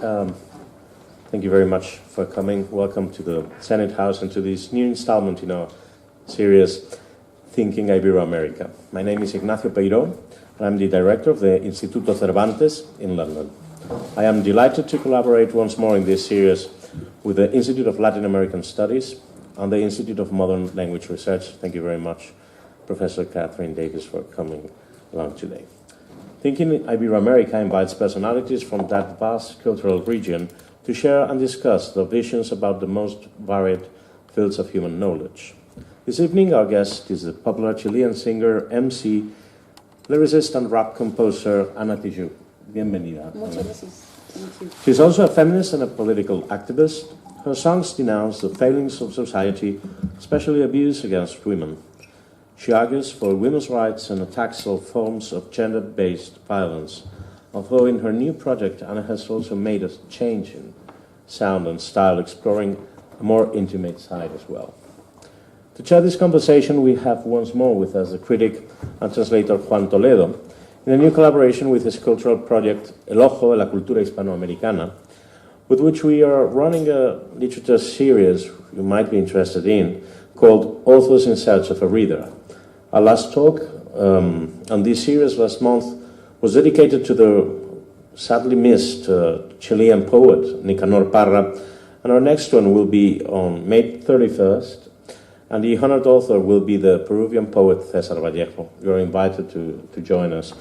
Thank you very much for coming. Welcome to the Senate House and to this new installment in our series, Thinking Ibero-America. My name is Ignacio Peiró, and I'm the director of the Instituto Cervantes in London. I am delighted to collaborate once more in this series with the Institute of Latin American Studies and the Institute of Modern Language Research. Thank you very much, Professor Catherine Davis, for coming along today. Thinking Ibero-America invites personalities from that vast cultural region to share and discuss their visions about the most varied fields of human knowledge. This evening, our guest is the popular Chilean singer, MC, lyricist, and rap composer Ana Tijoux. Bienvenida. Muchas gracias. Thank you. She's also a feminist and a political activist. Her songs denounce the failings of society, especially abuse against women. She argues for women's rights and attacks all forms of gender-based violence, although in her new project, Ana has also made a change in sound and style, exploring a more intimate side as well. To share this conversation, we have once more with us the critic and translator Juan Toledo, in a new collaboration with his cultural project El Ojo de la Cultura Hispanoamericana, with which we are running a literature series you might be interested in, called Authors in Search of a Reader. Our last talk on this series last month was dedicated to the sadly missed Chilean poet Nicanor Parra, and our next one will be on May 31st, and the honored author will be the Peruvian poet César Vallejo. You are invited to join us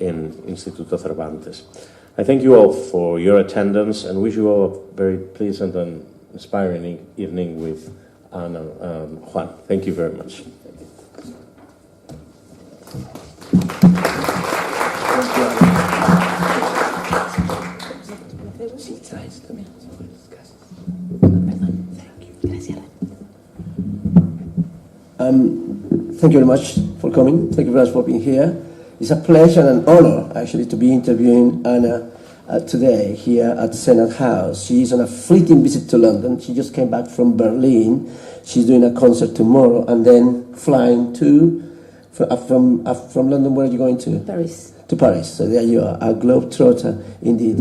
in Instituto Cervantes. I thank you all for your attendance and wish you all a very pleasant and inspiring evening with Ana Juan. Thank you very much. Thank you very much for coming. Thank you very much for being here. It's a pleasure and an honor, actually, to be interviewing Ana today here at the Senate House. She is on a fleeting visit to London. She just came back from Berlin. She's doing a concert tomorrow and then flying from London. Where are you going to? Paris. To Paris. So there you are, a globetrotter indeed.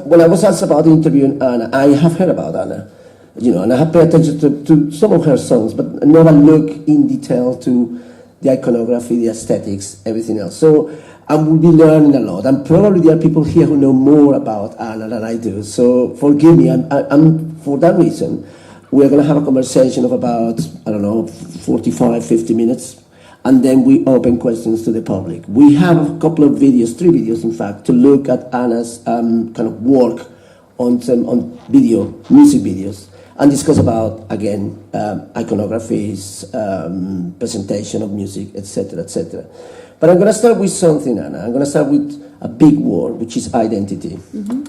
When I was asked about interviewing Ana, I have heard about Ana. And I have paid attention to some of her songs, but never look in detail to the iconography, the aesthetics, everything else. So I will be learning a lot, and probably there are people here who know more about Ana than I do. So forgive me, and for that reason, we're going to have a conversation of about, 45, 50 minutes, and then we open questions to the public. We have a couple of videos, 3 videos in fact, to look at Ana's kind of work on video, music videos, and discuss about, again, iconographies, presentation of music, etc., etc. But I'm going to start with something, Ana. I'm going to start with a big word, which is identity. Mm-hmm.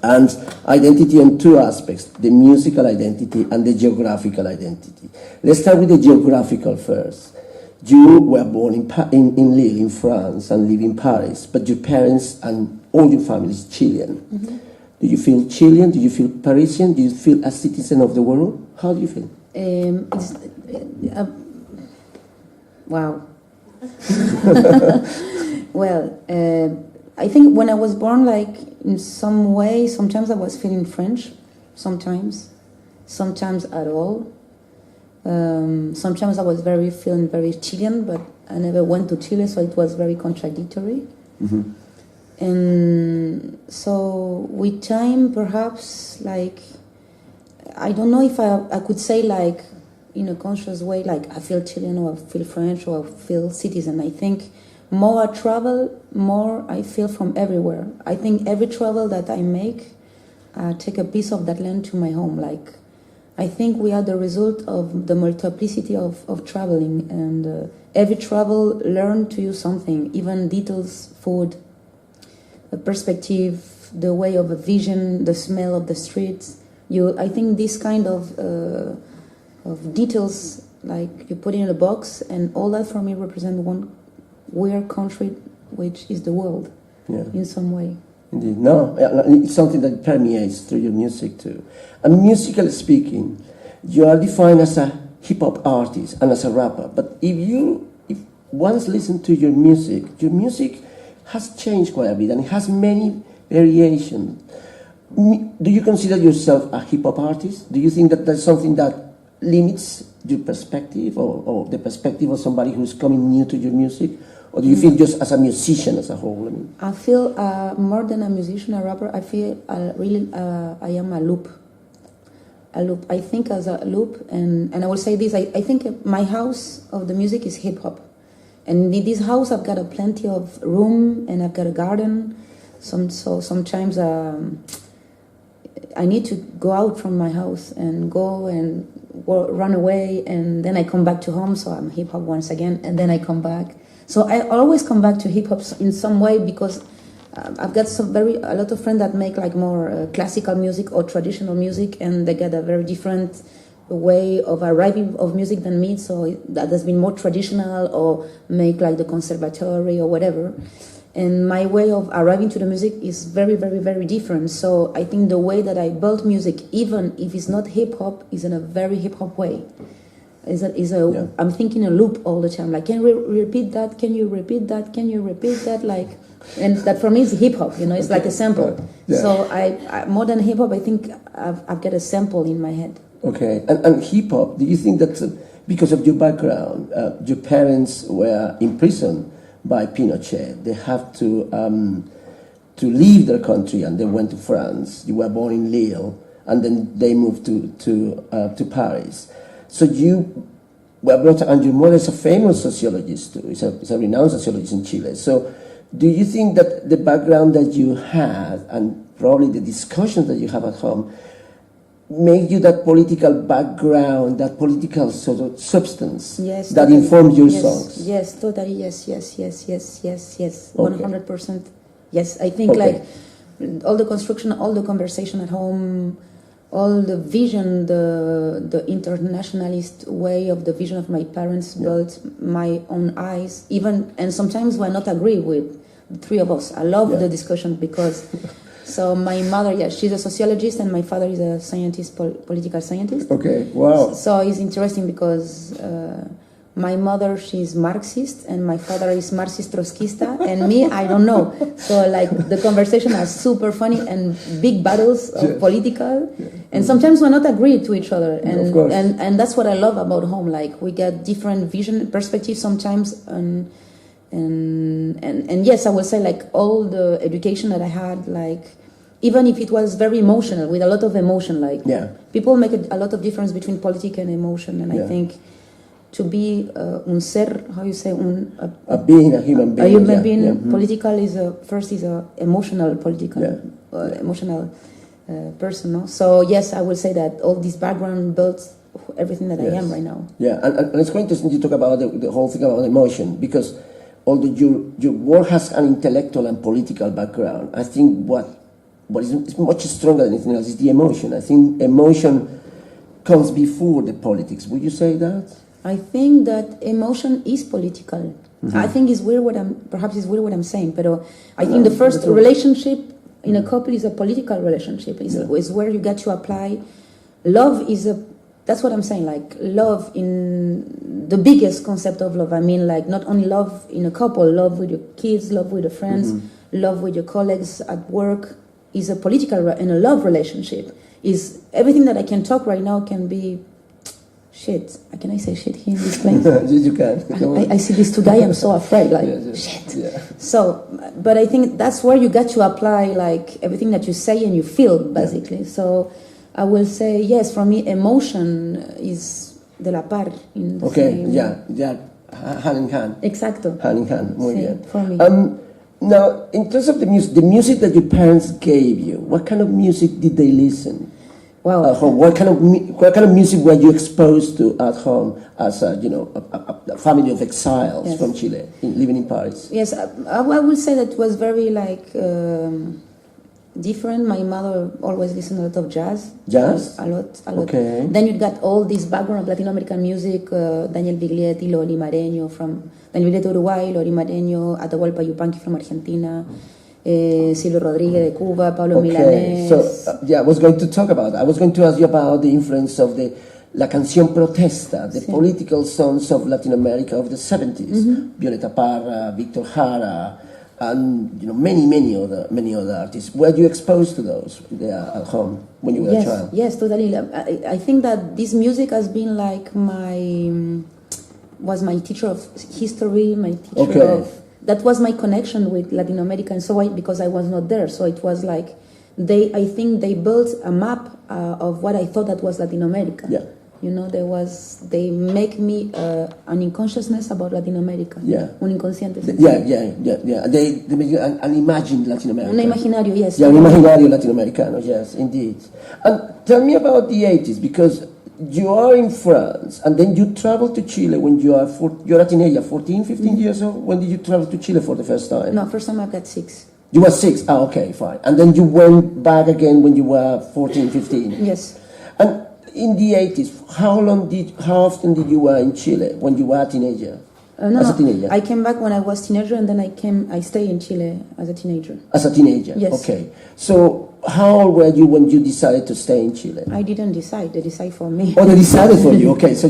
And identity on 2 aspects, the musical identity and the geographical identity. Let's start with the geographical first. You were born in Lille, in France, and live in Paris, but your parents and all your family is Chilean. Mm-hmm. Do you feel Chilean? Do you feel Parisian? Do you feel a citizen of the world? How do you feel? Wow. Well, I think when I was born, like, in some way, sometimes I was feeling French, sometimes at all. Sometimes I was feeling very Chilean, but I never went to Chile, so it was very contradictory. Mm-hmm. And so with time, perhaps, like, I don't know if I could say, like, in a conscious way, like, I feel Chilean or I feel French or I feel citizen. I think more I travel, more I feel from everywhere. I think every travel that I make, I take a piece of that land to my home. Like, I think we are the result of the multiplicity of traveling, and every travel learned to you something, even details, food, the perspective, the way of a vision, the smell of the streets. I think this kind of details, like, you put in a box, and all that for me represent one weird country, which is the world, in some way. Indeed. No, it's something that permeates through your music too. And musically speaking, you are defined as a hip-hop artist and as a rapper. But if once listen to your music has changed quite a bit, and it has many variation. Do you consider yourself a hip hop artist? Do you think that that's something that limits your perspective or the perspective of somebody who's coming new to your music? Or do you feel just as a musician as a whole? I mean? I feel more than a musician, a rapper, I feel really I am a loop. A loop. I think as a loop, and I will say this, I think my house of the music is hip hop. And in this house I've got a plenty of room and I've got a garden. So sometimes I need to go out from my house and go and run away, and then I come back to home, so I'm hip hop once again, and then I come back. So I always come back to hip hop in some way, because I've got a lot of friends that make like more classical music or traditional music, and they get a very different way of arriving of music than me. So that has been more traditional or make like the conservatory or whatever. And my way of arriving to the music is very, very, very different. So I think the way that I build music, even if it's not hip hop, is in a very hip hop way. I'm thinking a loop all the time. Like, can we repeat that? Can you repeat that? Can you repeat that? Like, and that for me is hip hop. You know, it's like a sample. Yeah. So I more than hip hop, I think I've got a sample in my head. Okay, and hip hop. Do you think that because of your background, your parents were in prison by Pinochet, they have to leave their country, and they went to France. You were born in Lille, and then they moved to Paris. So you were brought up, and your mother is a famous sociologist too. Is a renowned sociologist in Chile. So do you think that the background that you had, and probably the discussions that you have at home, make you that political background, that political sort of substance that totally informs your songs? Yes, totally. Yes. 100%. Yes, I think like all the construction, all the conversation at home, all the vision, the internationalist way of the vision of my parents built my own eyes. Even, and sometimes when not agree with the three of us. I love the discussion because. So my mother, she's a sociologist, and my father is a scientist, political scientist. Okay, wow. So it's interesting because my mother, she's Marxist, and my father is Marxist-Trotskista, and me, I don't know. So like the conversation are super funny and big battles of political, and sometimes we're not agreed to each other, and that's what I love about home. Like we get different vision, perspectives sometimes, and yes, I will say like all the education that I had, like even if it was very emotional, with a lot of emotion, like people make a lot of difference between politics and emotion, and I think to be un ser, how you say, a being, a human being, a human being, political is a emotional political, emotional person. No? So yes, I will say that all this background built everything that I am right now. Yeah, and it's quite interesting to talk about the whole thing about emotion, because although your work has an intellectual and political background, I think what is much stronger than anything else is the emotion. I think emotion comes before the politics. Would you say that? I think that emotion is political. I think it's weird what I'm saying, but I think the first relationship in a couple is a political relationship. Is where you get to apply. Love is that's what I'm saying, like love in the biggest concept of love. I mean, like not only love in a couple, love with your kids, love with your friends, love with your colleagues at work is a political and a love relationship. Is everything that I can talk right now can be shit. Can I say shit here in this place? You can. I see these two guys, I'm so afraid, like shit. Yeah. So, but I think that's where you get to apply like everything that you say and you feel, basically. Yeah. So I will say, yes, for me, emotion is de la par. In the same. Hand in hand. Exacto. Hand in hand, muy bien. For me. Now, in terms of the music that your parents gave you, what kind of music did they listen? Wow. At home? What kind of music were you exposed to at home as a family of exiles from Chile, living in Paris? Yes, I will say that it was very like different. My mother always listened a lot of jazz. Jazz? A lot. Okay. Then you got all this background of Latin American music, Daniel Biglietti, Loli Mareño from Daniel Biglietti, Uruguay, Loli Mareño, Atahualpa Yupanqui from Argentina, Silvio Rodríguez de Cuba, Pablo Milanés. So, I was going to talk about that. I was going to ask you about the influence of La Canción Protesta, the political songs of Latin America of the 70s. Violeta Parra, Víctor Jara, and many other artists. Were you exposed to those there at home when you were a child? Yes, totally. I think that this music has been like was my teacher of history, my teacher of. That was my connection with Latin America, and so because I was not there, so it was like I think they built a map of what I thought that was Latin America. Yeah. They make me an unconsciousness about Latin America. Yeah. Un inconsciente. Yeah. They make you an imagined Latin America. Un imaginario, yes. Yeah, un imaginario latinoamericano, yes, indeed. And tell me about the 80s, because you are in France, and then you travel to Chile when you're a teenager, 14, 15 years old. When did you travel to Chile for the first time? No, first time I got 6. You were 6? Ah, okay, fine. And then you went back again when you were 14, 15? Yes. And in the 80s, how often did you were in Chile when you were a teenager? As a teenager? I came back when I was teenager, and then I stayed in Chile as a teenager. As a teenager? Yes. Okay. So how old were you when you decided to stay in Chile? I didn't decide. They decided for me. Oh, they decided for you. Okay. So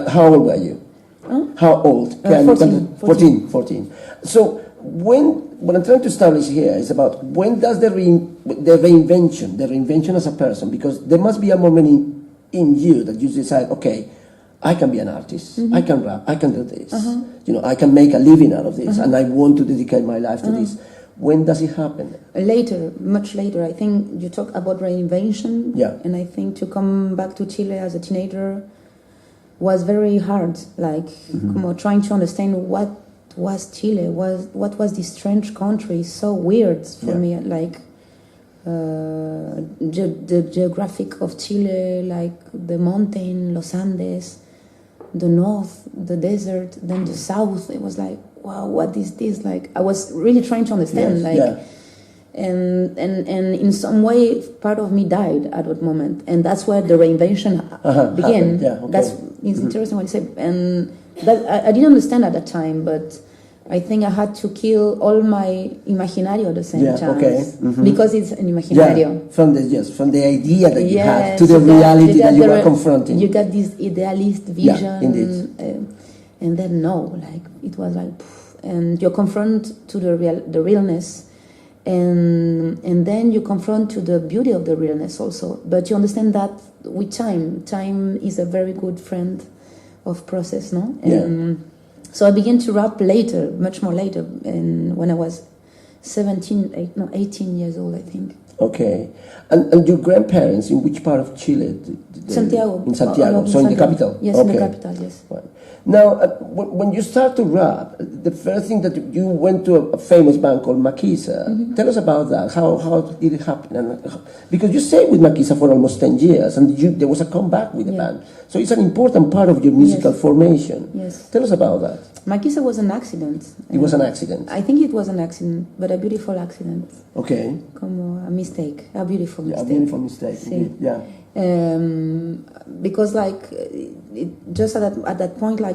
how old were you? Huh? How old? 14. So what I'm trying to establish here is about when does the reinvention as a person, because there must be a moment in you that you decide, okay, I can be an artist, I can rap, I can do this, I can make a living out of this, and I want to dedicate my life to this. When does it happen? Later, much later. I think you talk about reinvention, and I think to come back to Chile as a teenager was very hard, like trying to understand what was Chile, what was this strange country, so weird for me, like the geographic of Chile, like the mountain, Los Andes, the north, the desert, then the south. It was like, wow, what is this? Like, I was really trying to understand, and in some way, part of me died at that moment, and that's where the reinvention began. That's interesting what you said, and that I didn't understand at that time, but I think I had to kill all my imaginario at the same time, because it's an imaginario. From the idea that you had to the reality that you were confronting. You got this idealist vision, and then it was like, and you're confronted to the realness, and then you confront to the beauty of the realness also. But you understand that with time is a very good friend of process, no? So I began to rap later, much more later, and when I was 18 years old, I think. Okay. And your grandparents, in which part of Chile? Santiago. In Santiago, so in the capital? Yes, in the capital, yes. Right. Now, when you start to rap, the first thing that you went to a famous band called Makiza. Tell us about that. How did it happen? Because you stayed with Makiza for almost 10 years, and there was a comeback with the band. So it's an important part of your musical formation. Yes. Tell us about that. Makiza was an accident. It was an accident? I think it was an accident, but a beautiful accident. Okay. Como a mistake, a beautiful mistake. A beautiful mistake, indeed. Yeah. Because just at that point, I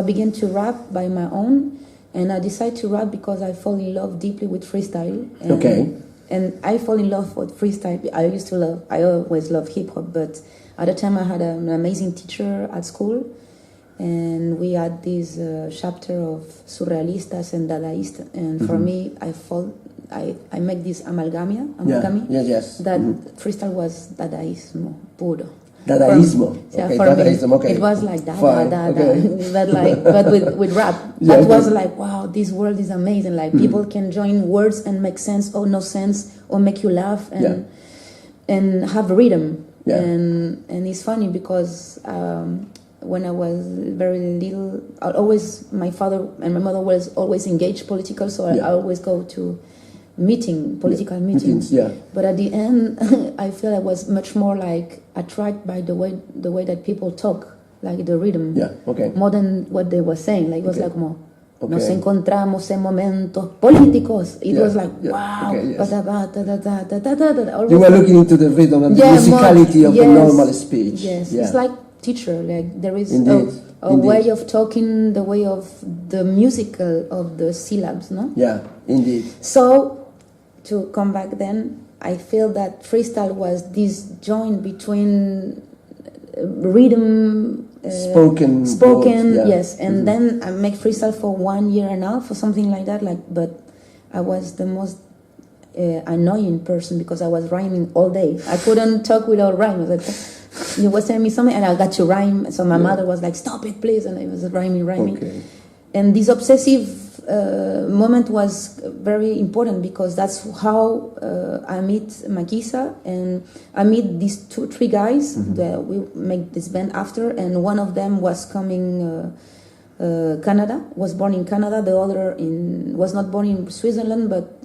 began to rap by my own, and I decided to rap because I fall in love deeply with freestyle. And I fall in love with freestyle. I always love hip hop, but at the time I had an amazing teacher at school, and we had this chapter of surrealistas and dadaistas, and for me, I make this amalgami that freestyle was dadaísmo puro. Dadaísmo. Dadaísmo, okay. It was like but with rap. That was like, wow, this world is amazing. Like people can join words and make sense or no sense, or make you laugh and have rhythm. Yeah. And it's funny because when I was very little, my father and my mother was always engaged political, so I always go to political meetings. But at the end, I feel I was much more attracted by the way that people talk, like the rhythm, more than what they were saying. Like it was like more. Nos encontramos en momentos políticos. It was like, wow. You were looking into the rhythm and the musicality of the normal speech. Yes, it's like teacher. Like there is a way of talking, the way of the musical of the syllabs, no? Yeah, indeed. So, to come back then, I feel that freestyle was this joint between rhythm, spoken, words, yes, and then I make freestyle for 1 year and a half or something like that. But I was the most annoying person because I was rhyming all day. I couldn't talk without rhyme. He was telling me something and I got to rhyme. So my mother was like, stop it, please. And I was rhyming. Okay. And this obsessive moment was very important because that's how I meet Makiza, and I meet these 2-3 guys that we make this band after, and one of them was coming Canada, was born in Canada, the other was not born in Switzerland but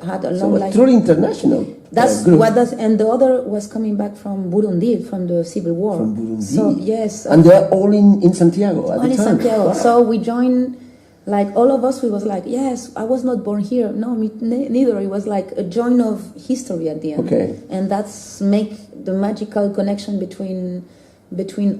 had a long life. Truly international. That's group. And the other was coming back from Burundi, from the civil war. From Burundi. So yes, and they're all in Santiago at all the in time. Santiago. Wow. So we joined, like all of us. We was like, yes, I was not born here. No, me neither. It was like a join of history at the end. Okay. And that's make the magical connection between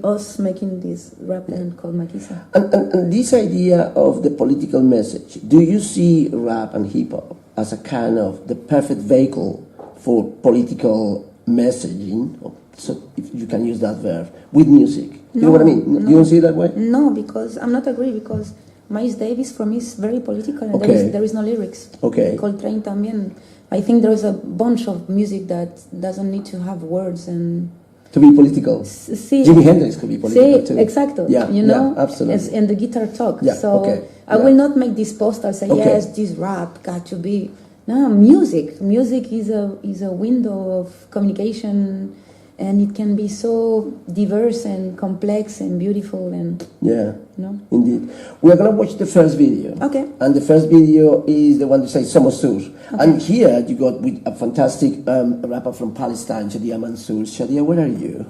us making this rap band called Makiza. And this idea of the political message, do you see rap and hip hop as a kind of the perfect vehicle for political messaging? So if you can use that verb with music, you know what I mean? No. You don't see it that way? No, because I'm not agree because Miles Davis for me is very political and Okay. there is no lyrics. Okay. Coltrane también. I think there is a bunch of music that doesn't need to have words and To be political. Sí. Jimi Hendrix could be political Sí, too. exacto. Yeah, you know, yeah, absolutely. And the guitar talk. Yeah, So okay, I yeah. will not make this post or say Okay. yes, this rap got to be. No, music. Music is a window of communication, and it can be so diverse and complex and beautiful and. Yeah, You know? indeed. We are going to watch the first video. Okay. And the first video is the one that says Somos Sur. And here you got with a fantastic rapper from Palestine, Shadia Mansour. Shadia, where are you?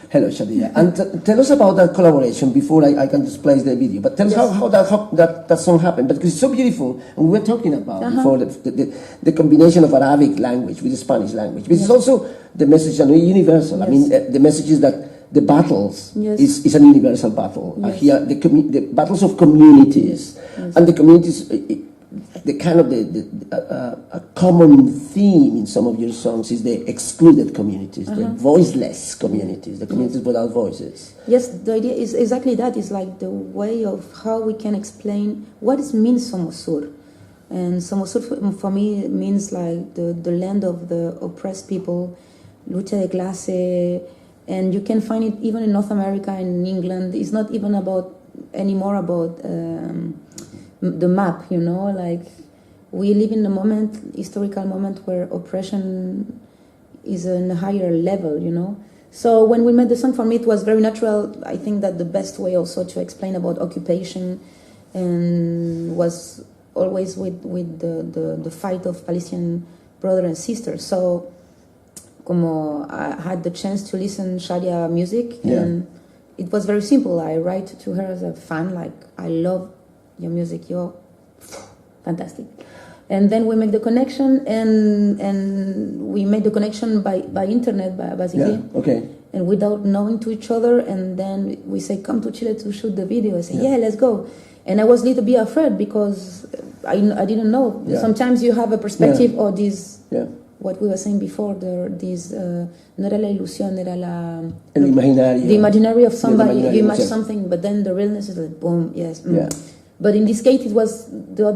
Hello, Shadia. And tell us about that collaboration before I can just play the video. But tell us Yes. how that song happened. Because it's so beautiful. And we were talking about before the combination of Arabic language with the Spanish language. Which is also the message, and universal. Yes. I mean, the message is that the battles Yes. is an universal battle. Yes. Here, the battles of communities, and the communities, the kind of a common theme in some of your songs is the excluded communities, the voiceless communities, the communities without voices. Yes, the idea is exactly that. It's like the way of how we can explain what it means Somos Sur. And Somos Sur for me means like the land of the oppressed people, lucha de clase, and you can find it even in North America and in England. It's not even anymore about the map, you know, like we live in a historical moment where oppression is on a higher level, you know. So when we made the song, for me it was very natural. I think that the best way also to explain about occupation and was always with the fight of Palestinian brothers and sisters. So como I had the chance to listen Shadia music, and it was very simple. I write to her as a fan, like, I love your music, you're fantastic. And then we make the connection, and we made the connection by internet, basically. Yeah, okay. And without knowing to each other, and then we say, come to Chile to shoot the video. I say, yeah, let's go. And I was a little bit afraid because I didn't know. Yeah. Sometimes you have a perspective or this... Yeah. What we were saying before, no era la ilusión, era El imaginario. the imaginary of somebody. Yeah, You imagine yeah. something, but then the realness is like, boom, yes. Yeah. But in this case, it was the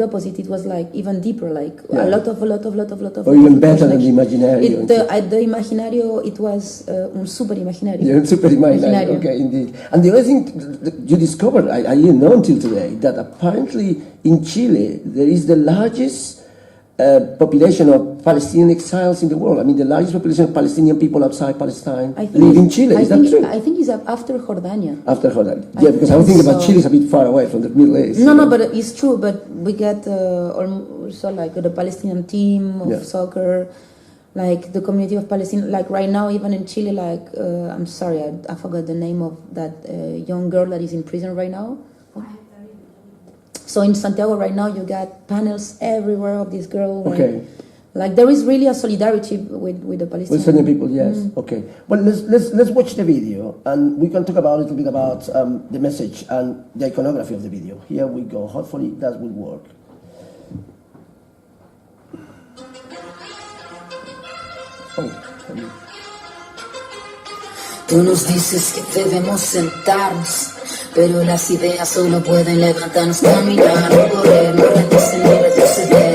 opposite. It was like even deeper, like a lot of. Or even better than the imaginario. The imaginario, it was un super imaginario. Yeah, super imaginario. Okay, indeed. And the other thing that you discovered, I didn't know until today, that apparently in Chile there is the largest population of Palestinian exiles in the world. I mean, the largest population of Palestinian people outside Palestine live in Chile. Is that true? I think it's after Jordania. After Jordan. Yeah, because I was thinking about Chile is a bit far away from the Middle East. No, but it's true. But we get also like the Palestinian team of soccer, like the community of Palestine. Like right now, even in Chile, like I'm sorry, I forgot the name of that young girl that is in prison right now. So in Santiago right now, you got panels everywhere of this girl. Okay. Like there is really a solidarity with the Palestinians. With Palestinian people, yes. Okay. Well, let's watch the video, and we can talk about a little bit about the message and the iconography of the video. Here we go. Hopefully that will work. Tú nos dices que debemos sentarnos, pero las ideas solo pueden levantarnos, caminar, correr, no rendirse ni retroceder.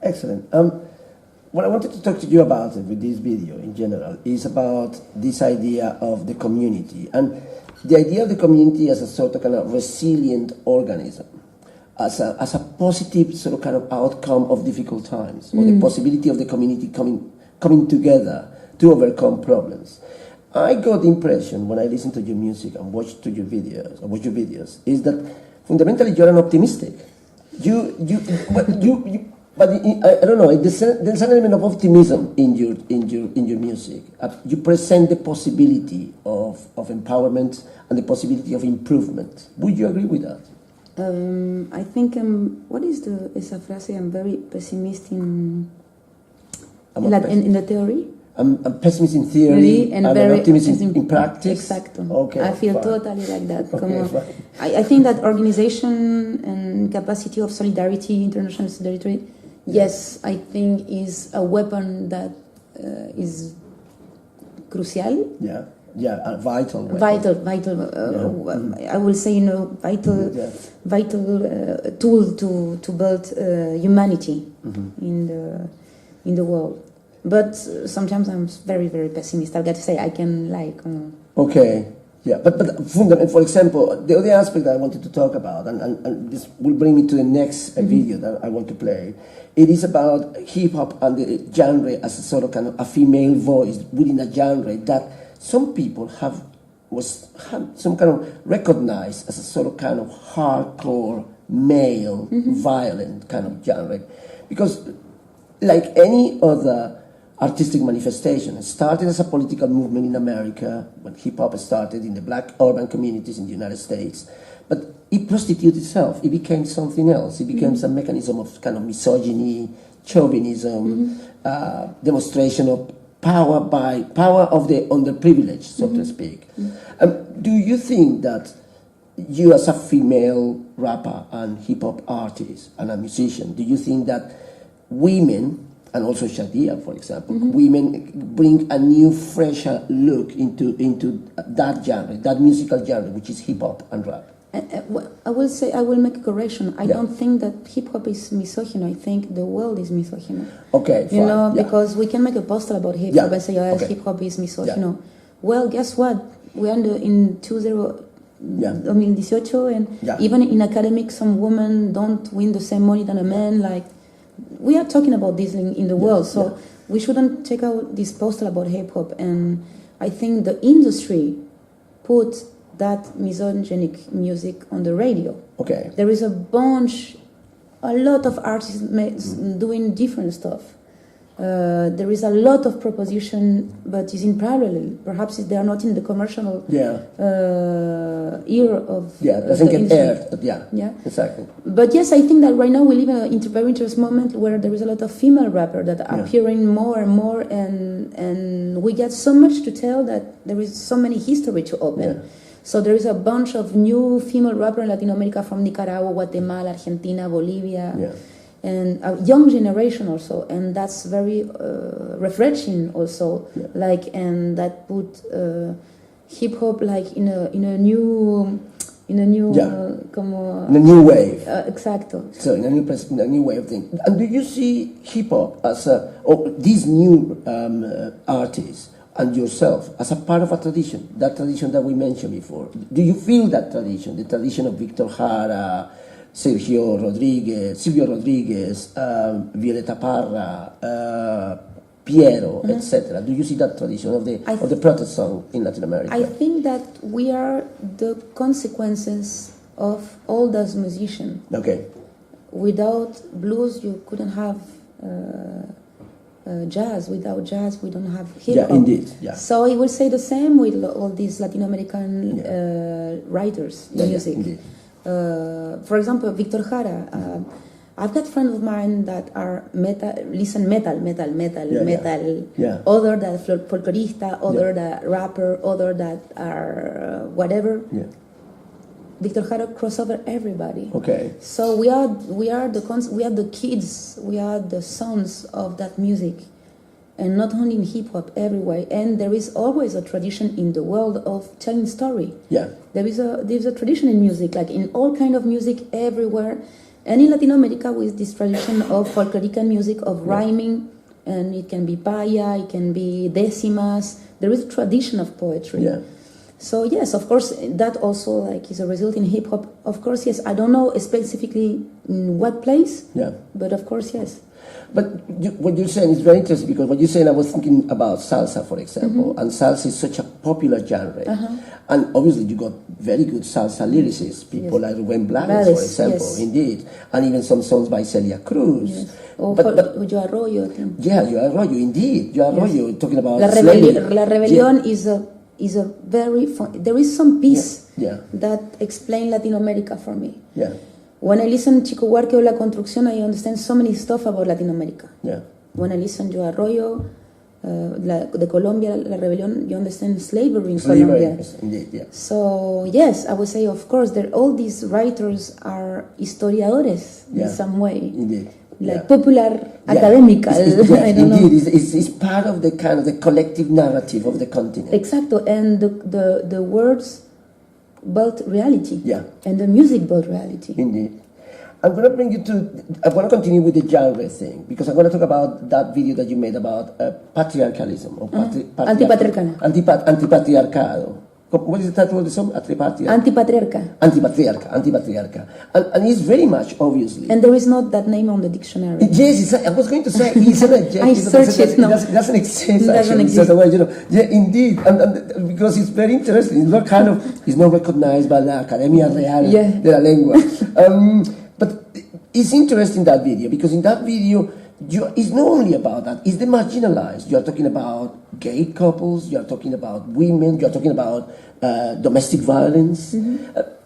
Excellent. What I wanted to talk to you about with this video in general is about this idea of the community, and the idea of the community as a sort of kind of resilient organism, as a positive sort of kind of outcome of difficult times, or the possibility of the community coming together to overcome problems. I got the impression when I listened to your music and watched your videos, is that fundamentally you're an optimistic. But I don't know. There's an element of optimism in your music. You present the possibility of empowerment and the possibility of improvement. Would you agree with that? I think what is esa frase? I'm very pessimistic in the theory. I'm a pessimist in theory and very an optimist in practice. Exactly. Okay. I feel totally like that. Okay, I think that organization and capacity of solidarity, international solidarity, yes, I think is a weapon that is crucial. Yeah, a vital weapon. Vital. I will say, vital tool to build humanity in the world. But sometimes I'm very, very pessimistic. I've got to say, I can Okay, yeah, but for example, the other aspect that I wanted to talk about, and this will bring me to the next video that I want to play, it is about hip-hop and the genre as a sort of kind of a female voice within a genre that some people have some kind of recognized as a sort of kind of hardcore, male, violent kind of genre. Because like any other artistic manifestation, it started as a political movement in America, when hip-hop started in the black urban communities in the United States. But it prostituted itself. It became something else. It became some mechanism of kind of misogyny, chauvinism, demonstration of power of the underprivileged, so to speak. Do you think that you as a female rapper and hip-hop artist and a musician, do you think that women and also Shadia, for example, women bring a new, fresher look into that genre, that musical genre, which is hip hop and rap. I will make a correction. I don't think that hip hop is misogynist. I think the world is misogynist. Okay, fine. You know, because we can make a poster about hip hop and say, hip hop is misogynist. Well, guess what? We are in 2018, and even in academics, some women don't win the same money than a man. Like, we are talking about this in the world, so we shouldn't take out this poster about hip hop. And I think the industry put that misogynic music on the radio. Okay. There is a lot of artists doing different stuff. There is a lot of proposition, but is in parallel. Perhaps they are not in the commercial era of doesn't get aired. But exactly. But yes, I think that right now we live in a very interesting moment where there is a lot of female rappers that are appearing more and more, and we get so much to tell that there is so many history to open. Yeah. So there is a bunch of new female rappers in Latin America from Nicaragua, Guatemala, Argentina, Bolivia. Yeah. And a young generation also, and that's very refreshing also. Like, and that put hip hop like in a new wave. Exacto. So in a new way of thinking. And do you see hip hop as these new artists and yourself as a part of a tradition, that tradition that we mentioned before? Do you feel that tradition, the tradition of Victor Jara, Silvio Rodriguez, Violeta Parra, Piero, etc.? Do you see that tradition of the protest song in Latin America? I think that we are the consequences of all those musicians. Okay. Without blues, you couldn't have jazz. Without jazz, we don't have hip hop. Yeah, indeed. Yeah. So I will say the same with all these Latin American writers in music. Indeed. For example, Victor Jara. I've got friends of mine that are metal. Other that folklorista, other that rapper, other that are whatever. Yeah. Victor Jara cross over everybody. Okay. So we are the kids, we are the sons of that music, and not only in hip hop, everywhere. And there is always a tradition in the world of telling story. Yeah. There's a tradition in music, like in all kind of music everywhere, and in Latin America with this tradition of folklorican music, of rhyming, and it can be paya, it can be décimas. There is a tradition of poetry. Yeah. So yes, of course, that also like is a result in hip hop. Of course, yes. I don't know specifically in what place. Yeah. But of course, yes. But what you're saying is very interesting, because what you're saying, I was thinking about salsa, for example, and salsa is such a popular genre, and obviously you got very good salsa lyricists, people like Rubén Blades, for example, indeed, and even some songs by Celia Cruz. Yes. Or Yo Arroyo, I think. Yeah, Yo Arroyo, indeed. Yo Arroyo, talking about La Rebelión is a very fun. There is some piece that explain Latin America for me. Yeah. When I listen Chico Huarque o La Construcción, I understand so many stuff about Latin America. Yeah. When I listen Yo Arroyo, de Colombia, La Rebelión, you understand slavery in Colombia. Yes, indeed, yeah. So yes, I would say, of course, all these writers are historiadores in some way. Indeed. Like popular academical. I don't know. It's part of the kind of the collective narrative of the continent. Exacto, and the words built reality. Yeah. And the music built reality. Indeed. I'm going to bring you to, I want to continue with the genre thing, because I'm going to talk about that video that you made about patriarchalism, or antipatriarcado. What is the title of the song? Antipatriarca. And it's very much, obviously. And there is not that name on the dictionary. Yes, I was going to say, it's an adjective. I searched it, no. It doesn't exist, actually. So, yeah, indeed. And because it's very interesting. It's not recognized by the Academia Real de la Lengua. But it's interesting, that video, because in that video, it's not only about that, it's the marginalized. You are talking about gay couples, you are talking about women, you are talking about domestic violence.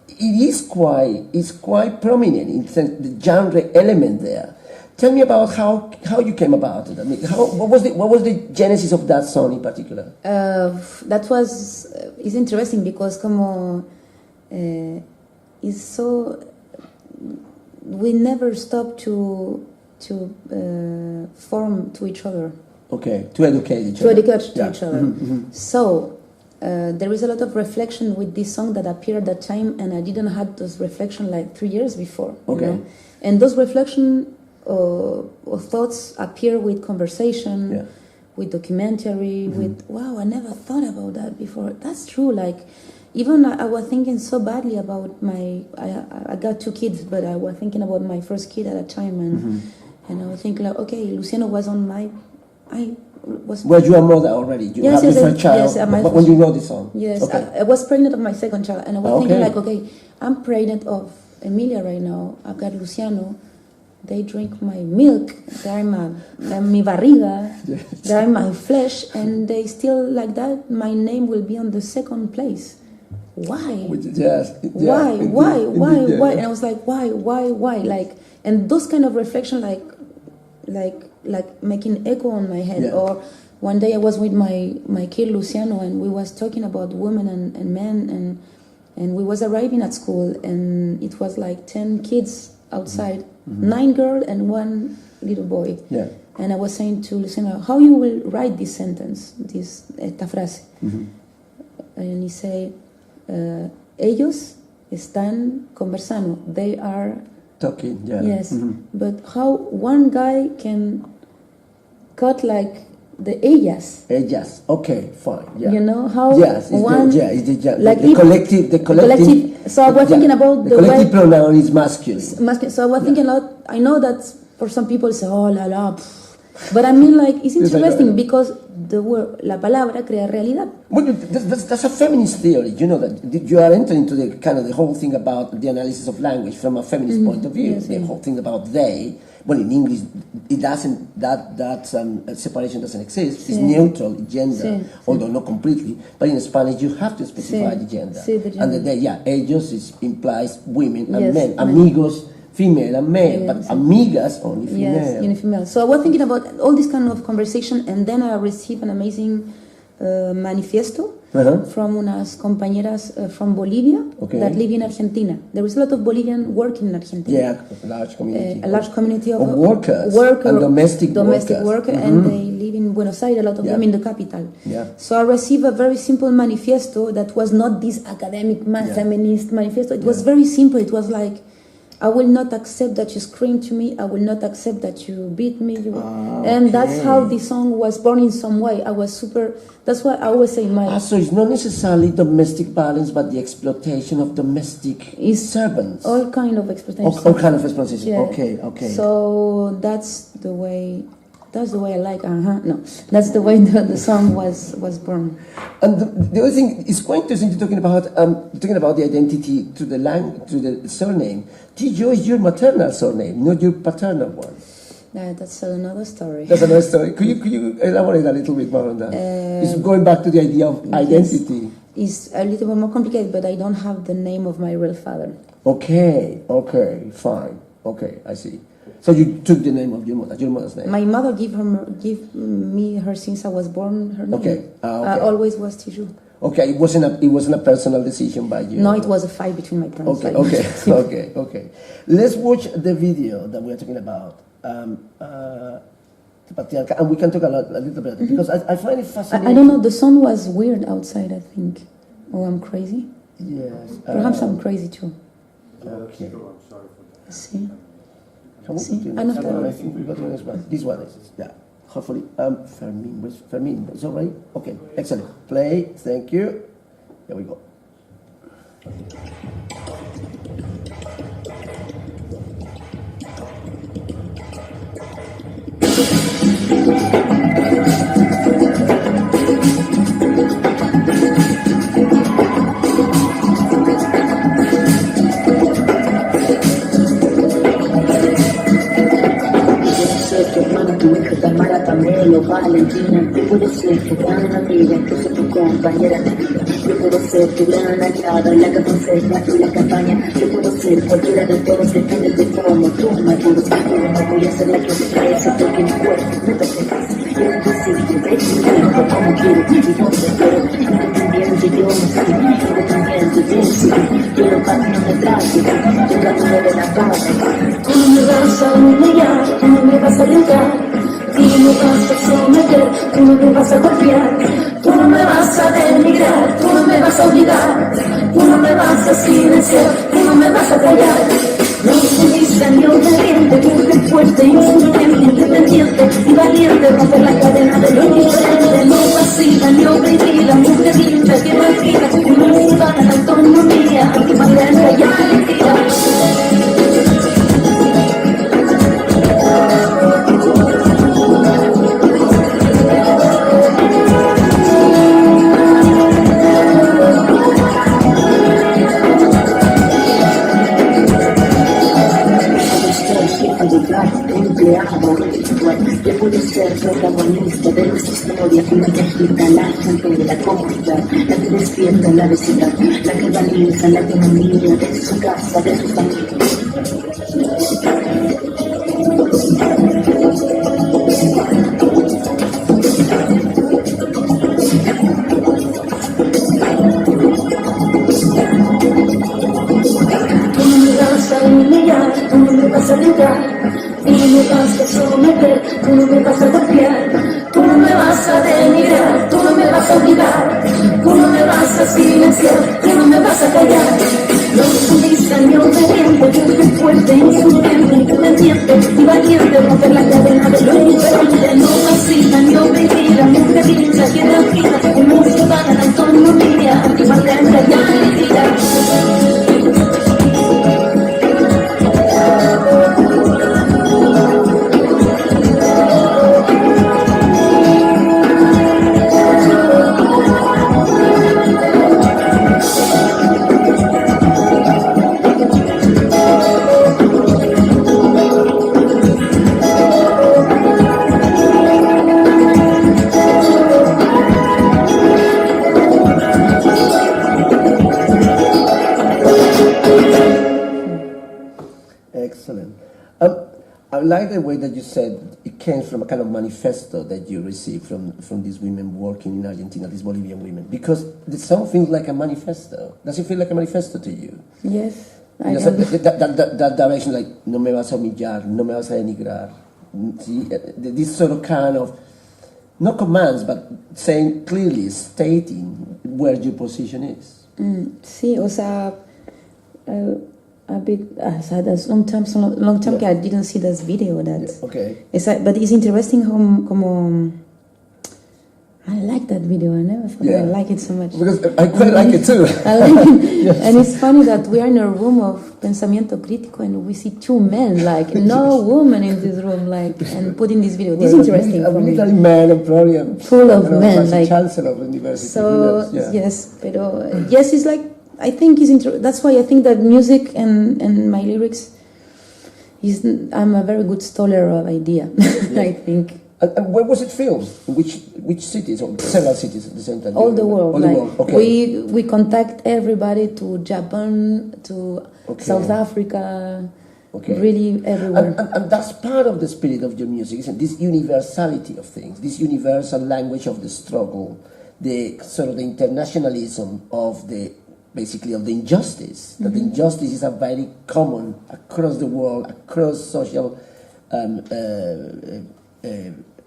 It's quite prominent in the genre element there. Tell me about how you came about it. I mean, what was the genesis of that song in particular? It's interesting because it's so, we never stop to to form to each other. Okay, to educate each To other. educate to each other. So there is a lot of reflection with this song that appeared at that time, and I didn't have those reflection like 3 years before. Okay. You know? And those reflection or thoughts appear with conversation, with documentary, with wow, I never thought about that before. That's true. Like even I was thinking so badly about I got 2 kids, but I was thinking about my first kid at a time, and I was thinking like, okay, Luciano was on my. I was. Well, you are mother already. You have the first child. Yes, but when you wrote this song. Yes, Okay. I was pregnant of my second child, and I was thinking like, okay, I'm pregnant of Emilia right now. I've got Luciano. They drink my milk. They're mi barriga. They're my flesh, and they still like that. My name will be on the second place. Why? Why? And I was like, why? Like, and those kind of reflection, like making echo on my head. Or one day I was with my kid Luciano, and we was talking about women and men, and we was arriving at school, and it was like 10 kids outside, 9 girls and 1 little boy. And I was saying to Luciano, how you will write this sentence, esta frase? And he say, ellos están conversando. They are talking. Yes, but how one guy can cut like the ellas? Ellas. Okay, fine. Yeah. You know how yes, one like the collective. The collective. So I was thinking about the collective pronoun is masculine. So I was thinking a lot. I know that for some people say, oh la la, but I mean like it's interesting because the word, la palabra crea realidad. Well, that's a feminist theory. You know that you are entering into the kind of the whole thing about the analysis of language from a feminist point of view. Yes, the whole thing about they. Well, in English, it doesn't. That separation doesn't exist. It's neutral gender, although not completely. But in Spanish, you have to specify the gender. The gender. And the they, ellos implies women and men. Amigos, female and male, but amigas only female. Yes, only female. So I was thinking about all this kind of conversation, and then I received an amazing manifiesto from unas compañeras from Bolivia that live in Argentina. There is a lot of Bolivian working in Argentina. Yeah, a large community. A large community of workers and domestic workers. And they live in Buenos Aires, a lot of them in the capital. So I received a very simple manifiesto that was not this academic feminist manifesto. It was very simple. It was like, I will not accept that you scream to me. I will not accept that you beat me. And that's how the song was born in some way. I was super. That's why I always say so it's not necessarily domestic violence, but the exploitation of domestic servants. All kind of exploitation. All kind of exploitation. Yeah. Okay. So that's the way. That's the way I like. No, that's the way the song was born. And the other thing is quite interesting. You're talking about the identity to the surname. Tijoux is your maternal surname, not your paternal one. That's another story. That's another story. Could you elaborate a little bit more on that? It's going back to the idea of identity. It's a little bit more complicated, but I don't have the name of my real father. Okay, fine. Okay, I see. So you took the name of your mother's name. My mother gave me her since I was born. Her name. Okay. I always was Tijoux. Okay, it wasn't a personal decision by you. No, it was a fight between my parents. Okay. Let's watch the video that we're talking about. Antipatriarca, and we can talk a little bit about it because I find it fascinating. I don't know. The sun was weird outside. I think. Oh, I'm crazy. Yes. Perhaps I'm crazy too. Okay. I'm sorry for that. See. I think we got the next one. This one is hopefully Fermin. Is that right? Okay, excellent. Play. Thank you. Here we go. Valentina, yo puedo ser tu gran amiga, que soy tu compañera de vida. Yo puedo ser tu gran aliada, la que aconseja y la campaña. Yo puedo ser cualquiera de todos, depende de cómo tú me acuerdas. Pero no voy a ser la que te trae ese toque en mi cuerpo. Me toque fácil, yo necesito de tu cuerpo como quiero y donde quiero. Independiente yo no soy, independiente yo sí. Yo no camino detrás de ti, yo camino de la paz. Tú me vas a humillar, tú me vas a golpear, tú no me vas a denigrar, tú no me vas a obligar, tú no me vas a silenciar, tú no me vas a callar. No sumisa ni obediente, mujer fuerte, insurgente, independiente y valiente, romper la cadena de lo indiferente. No pasiva ni oprimida, mujer linda que malgrida, una ciudadana de autonomía, antipatriarca y alegría. Yo puedo ser protagonista de nuestra historia, una que agita la gente de la comunidad, la que despierta la vecindad, la que valoriza la economía de su casa, de sus amigos. Tú no me vas a humillar, tú no me vas a gritar, tú no me vas a someter, tú no me vas a golpear, tú no me vas a denigrar, tú no me vas a obligar, tú no me vas a silenciar, tú no me vas a callar. No sumisa ni obediente, mujer fuerte, insurgente, independiente y valiente, romper la cadena de lo indiferente. No pasiva ni oprimida, mujer linda que da vida, una ciudadana de autonomía, antipatriarca y alegría. Excellent. I like the way that you said it came from a kind of manifesto that you received from these women working in Argentina, these Bolivian women, because the song feels like a manifesto. Does it feel like a manifesto to you? Yes. That direction, like, no me vas a humillar, no me vas a denigrar. See, this sort of kind of, not commands, but saying clearly, stating where your position is. Sí, o sea, a bit, that's long time ago, I didn't see this video. Okay. But it's interesting how, I like that video. I never thought I like it so much. Because I quite like it too. I like it. Yes. And it's funny that we are in a room of pensamiento crítico and we see two men, like no woman in this room, like, and putting this video. This is interesting a for me. military man and probably full of men, like chancellor of the university. So yes, pero yes, it's like, I think that's why I think that music and my lyrics I'm a very good stoller of idea. I think. And where was it filmed? In which cities? Or several cities at the same time? All the world. All the world. Okay. We contact everybody to Japan, to South Africa, really everywhere. And that's part of the spirit of your music, isn't it? This universality of things, this universal language of the struggle, the sort of the internationalism of the injustice. That the injustice is a very common across the world, across social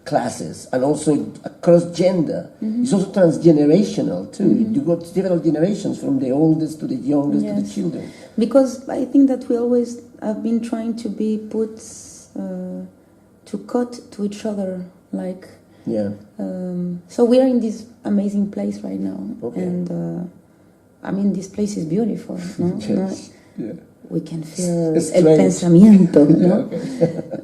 classes, and also across gender. It's also transgenerational too. You got several generations, from the oldest to the youngest to the children. Because I think that we always have been trying to be put to cut to each other, like. Yeah. So we are in this amazing place right now, and I mean, this place is beautiful. No? Yes. Yeah. We can feel el pensamiento, no?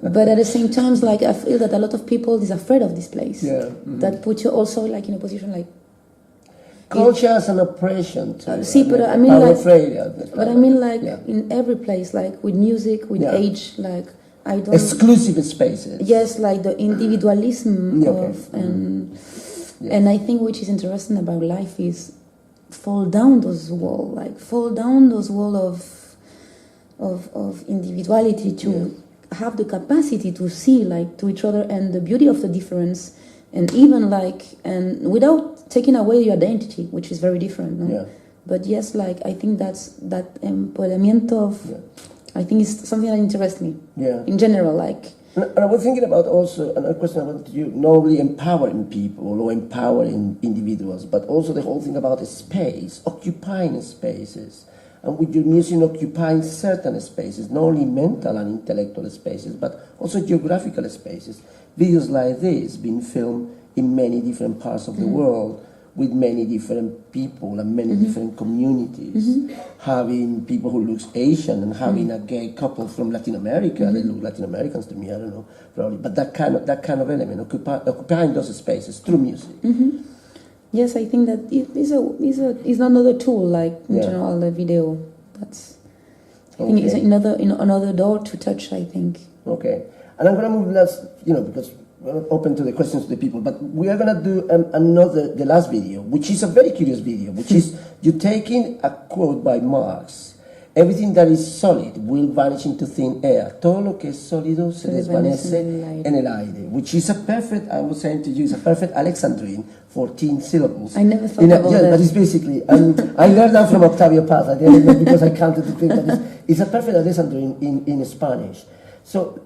But at the same time, like, I feel that a lot of people is afraid of this place. Yeah. That puts you also like in a position like. Culture as an oppression too. I mean, like, afraid but I mean, like, in every place, like with music, with age, like I don't. Exclusive spaces. Yes, like the individualism of and I think which is interesting about life is fall down those walls of individuality to have the capacity to see like to each other and the beauty of the difference, and even like, and without taking away your identity, which is very different, no? Yeah. But yes, like I think that's that empoderamiento of I think it's something that interests me. Yeah. In general, like And I was thinking about also another question I wanted to you, not only empowering people or empowering individuals, but also the whole thing about a space, occupying spaces. And with your music occupying certain spaces, not only mental and intellectual spaces, but also geographical spaces. Videos like this being filmed in many different parts of the world, with many different people and many different communities, having people who look Asian and having a gay couple from Latin America. They look Latin Americans to me, I don't know, probably. But that kind of element, occupying those spaces through music. Yes, I think that it is another tool, like in general the video. That's I think it's another door to touch, I think. Okay, and I'm gonna move last, because we're open to the questions of the people, but we are gonna do the last video, which is a very curious video, which is you taking a quote by Marx: "Everything that is solid will vanish into thin air. Todo lo que es sólido se desvanece en el aire," which is a perfect, I was saying to you, it's a perfect Alexandrine, 14 syllables. I never thought about that. But it's basically, I learned that from Octavio Paz, I didn't know because I counted the things, but it's a perfect Alexandrine in Spanish. So,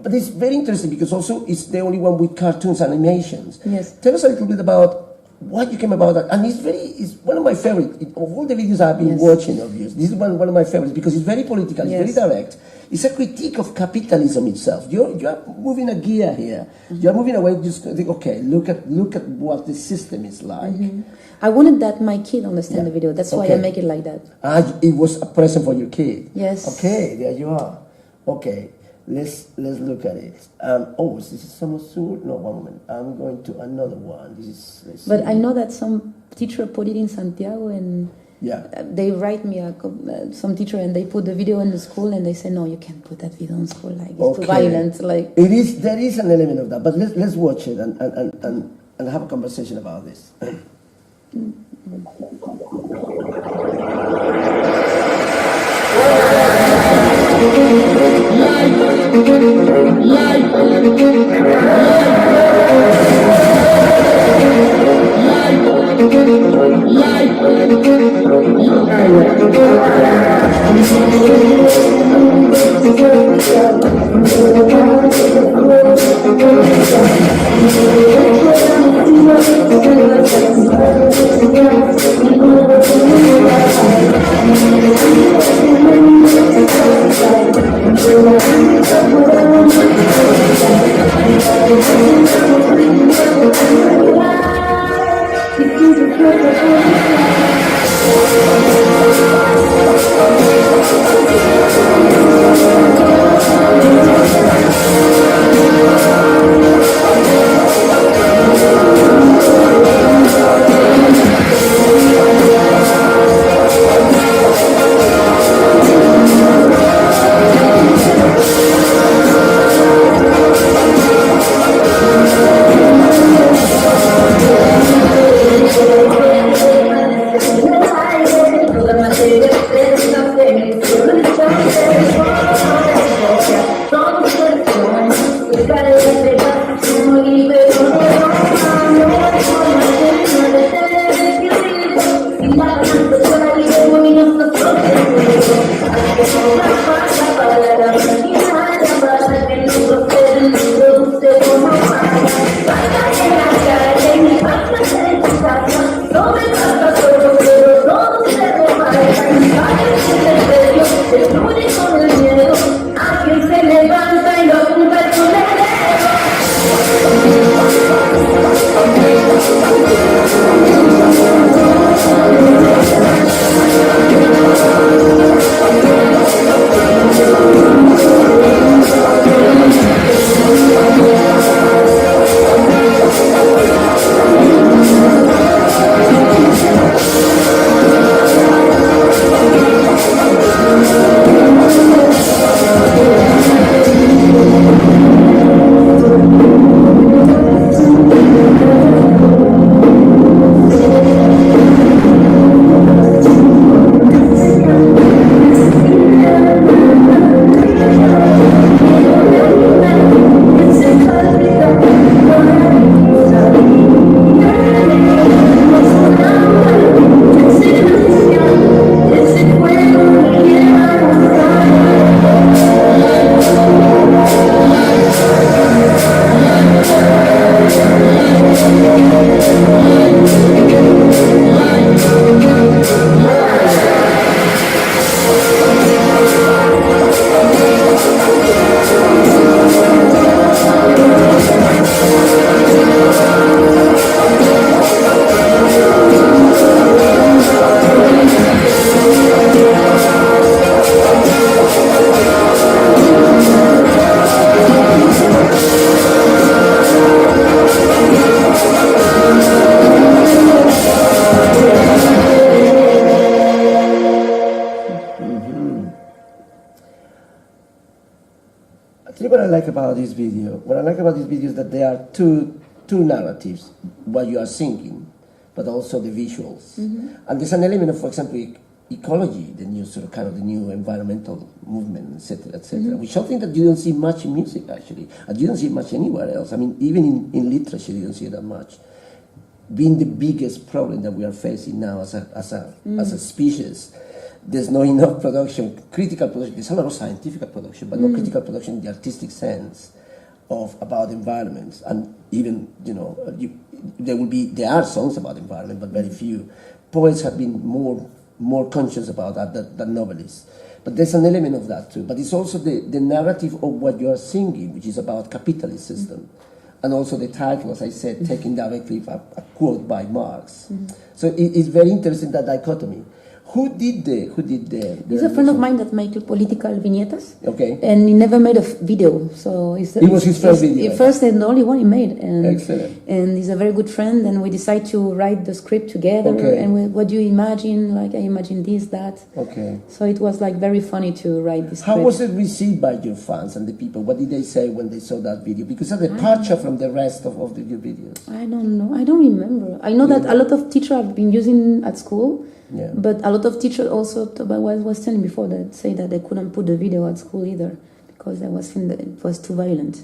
but it's very interesting because also it's the only one with cartoons, animations. Yes. Tell us a little bit about what you came about that. And it's one of my favorites. Of all the videos I've been watching of yours, this is one of my favorites because it's very political, it's very direct. It's a critique of capitalism itself. You're moving a gear here. You're moving away, just think, okay, look at what the system is like. I wanted that my kid understand the video. That's why I make it like that. It was a present for your kid. Yes. Okay, there you are. Okay. Let's look at it. This is Samosur. No, one moment. I'm going to another one. But I know that some teacher put it in Santiago, and they write me some teacher, and they put the video in the school, and they say, no, you can't put that video in school. Like it's too violent. Like it is. There is an element of that. But let's watch it and have a conversation about this. Actually, what I like about this video, is that there are two narratives: what you are singing, but also the visuals. And there's an element of, for example, ecology, the new sort of kind of the new environmental movement, etc., which is something that you don't see much in music actually, and you don't see much anywhere else. I mean, even in literature, you don't see that much. Being the biggest problem that we are facing now as a species, there's not enough production, critical production. There's a lot of scientific production, but no critical production in the artistic sense about environments. And even there are songs about the environment, but very few. Poets have been more conscious about that than novelists. But there's an element of that too. But it's also the narrative of what you are singing, which is about capitalist system. And also the title, as I said, taking directly a quote by Marx. So it's very interesting, that dichotomy. Who did the He's a friend of mine that made political vignettes. Okay. And he never made a video, so it was his first video. First and the only one he made. And, excellent. And he's a very good friend, and we decided to write the script together. Okay. And what do you imagine? Like, I imagine this, that. Okay. So it was like very funny to write this. How was it received by your fans and the people? What did they say when they saw that video? Because it's a departure from the rest of your videos. I don't know. I don't remember. I know that a lot of teachers have been using at school. Yeah. But a lot of teachers also, was telling before, that say that they couldn't put the video at school either because it was too violent.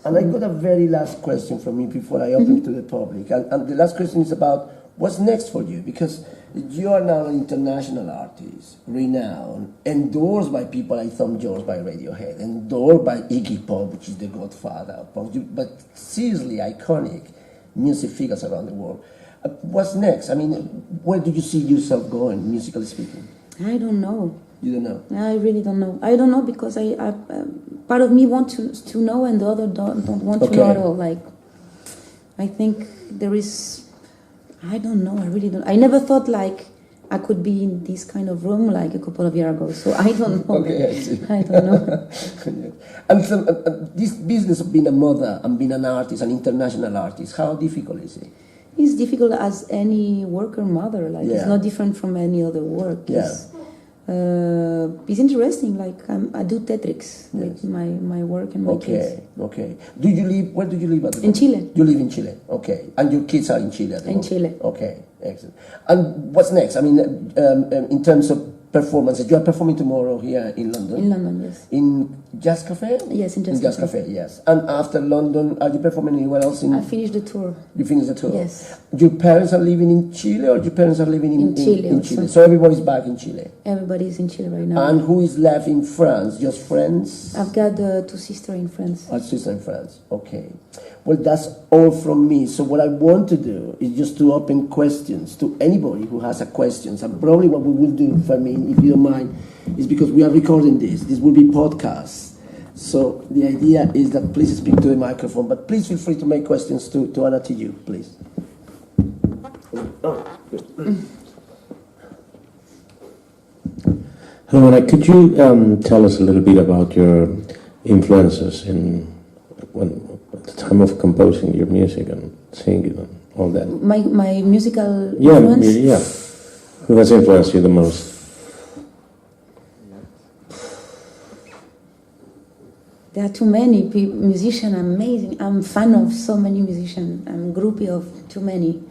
And I got a very last question from me before I open to the public. And the last question is about what's next for you, because you are now an international artist, renowned, endorsed by people like Tom Jones by Radiohead, endorsed by Iggy Pop, which is the godfather of punk, but seriously iconic music figures around the world. What's next? I mean, where do you see yourself going, musically speaking? I don't know. You don't know? I really don't know. I don't know because I part of me wants to know and the other don't want to know at all. Like, I think there is, I don't know, I really don't. I never thought like I could be in this kind of room like a couple of years ago. So I don't know. Okay, I see. I don't know. And so, this business of being a mother and being an artist, an international artist, how difficult is it? It's difficult as any worker mother. Like, it's not different from any other work. Yeah. It's interesting. Like, I do theatrics with my work and my kids. Okay. Do you live? Where do you live at the moment? In Chile. You live in Chile. Okay. And your kids are in Chile at the moment? In Chile. Okay. Excellent. And what's next? I mean, in terms of performances, you are performing tomorrow here in London. In London, yes. In Jazz Café? Yes, in Jazz Café, yes. And after London, are you performing anywhere else? I finished the tour. You finished the tour? Yes. Your parents are living in Chile, or your parents are living in Chile? In Chile. So everybody's back in Chile? Everybody's in Chile right now. And who is left in France? Just friends? I've got two sisters in France. Oh, sister in France. Okay. Well, that's all from me. So what I want to do is just to open questions to anybody who has a question. And probably what we will do, Fermin, if you don't mind, is because we are recording this. This will be podcast. So the idea is that please speak to the microphone, but please feel free to make questions to Ana Tijoux, please. Oh, good. Hello, Ana. Could you tell us a little bit about your influences at the time of composing your music and singing and all that? My musical influence? Yeah. Who has influenced you the most? There are too many musicians, amazing. I'm fan of so many musicians. I'm groupie of too many.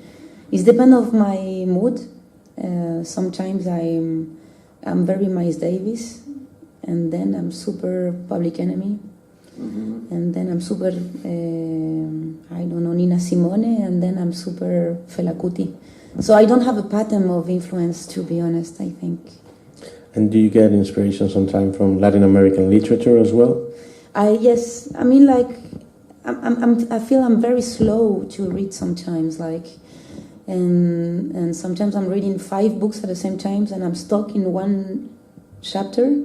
It depends on my mood. Sometimes I'm very Miles Davis, and then I'm super Public Enemy, and then I'm super Nina Simone, and then I'm super Fela Kuti. So I don't have a pattern of influence, to be honest, I think. And do you get inspiration sometimes from Latin American literature as well? Yes, I mean, like, I feel I'm very slow to read sometimes, like, and sometimes I'm reading 5 books at the same time, and I'm stuck in one chapter,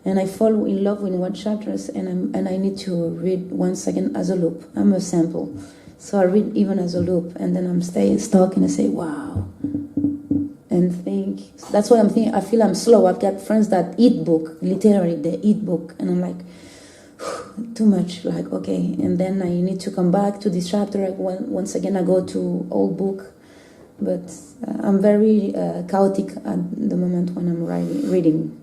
and I fall in love with one chapter, and I need to read once again as a loop. I'm a sample, so I read even as a loop, and then I'm staying stuck, and I say, wow, and think. That's why I'm thinking. I feel I'm slow. I've got friends that eat book, literally, they eat book, and I'm like, too much, like, okay, and then I need to come back to this chapter. Once again I go to old book, but I'm very chaotic at the moment when I'm reading.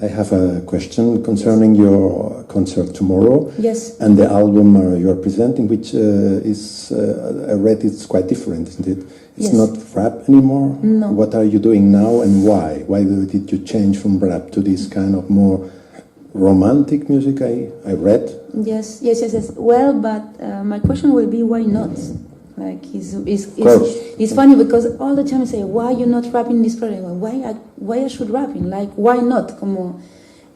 I have a question concerning your concert tomorrow. Yes. And the album you are presenting, which is, I read it's quite different, isn't it? It's Yes. not rap anymore? No. What are you doing now and why? Why did you change from rap to this kind of more romantic music I read? Yes. Well, but my question will be, why not? Like, it's funny because all the time I say, why you not rapping this project? Why I should rapping? Like, why not? Como,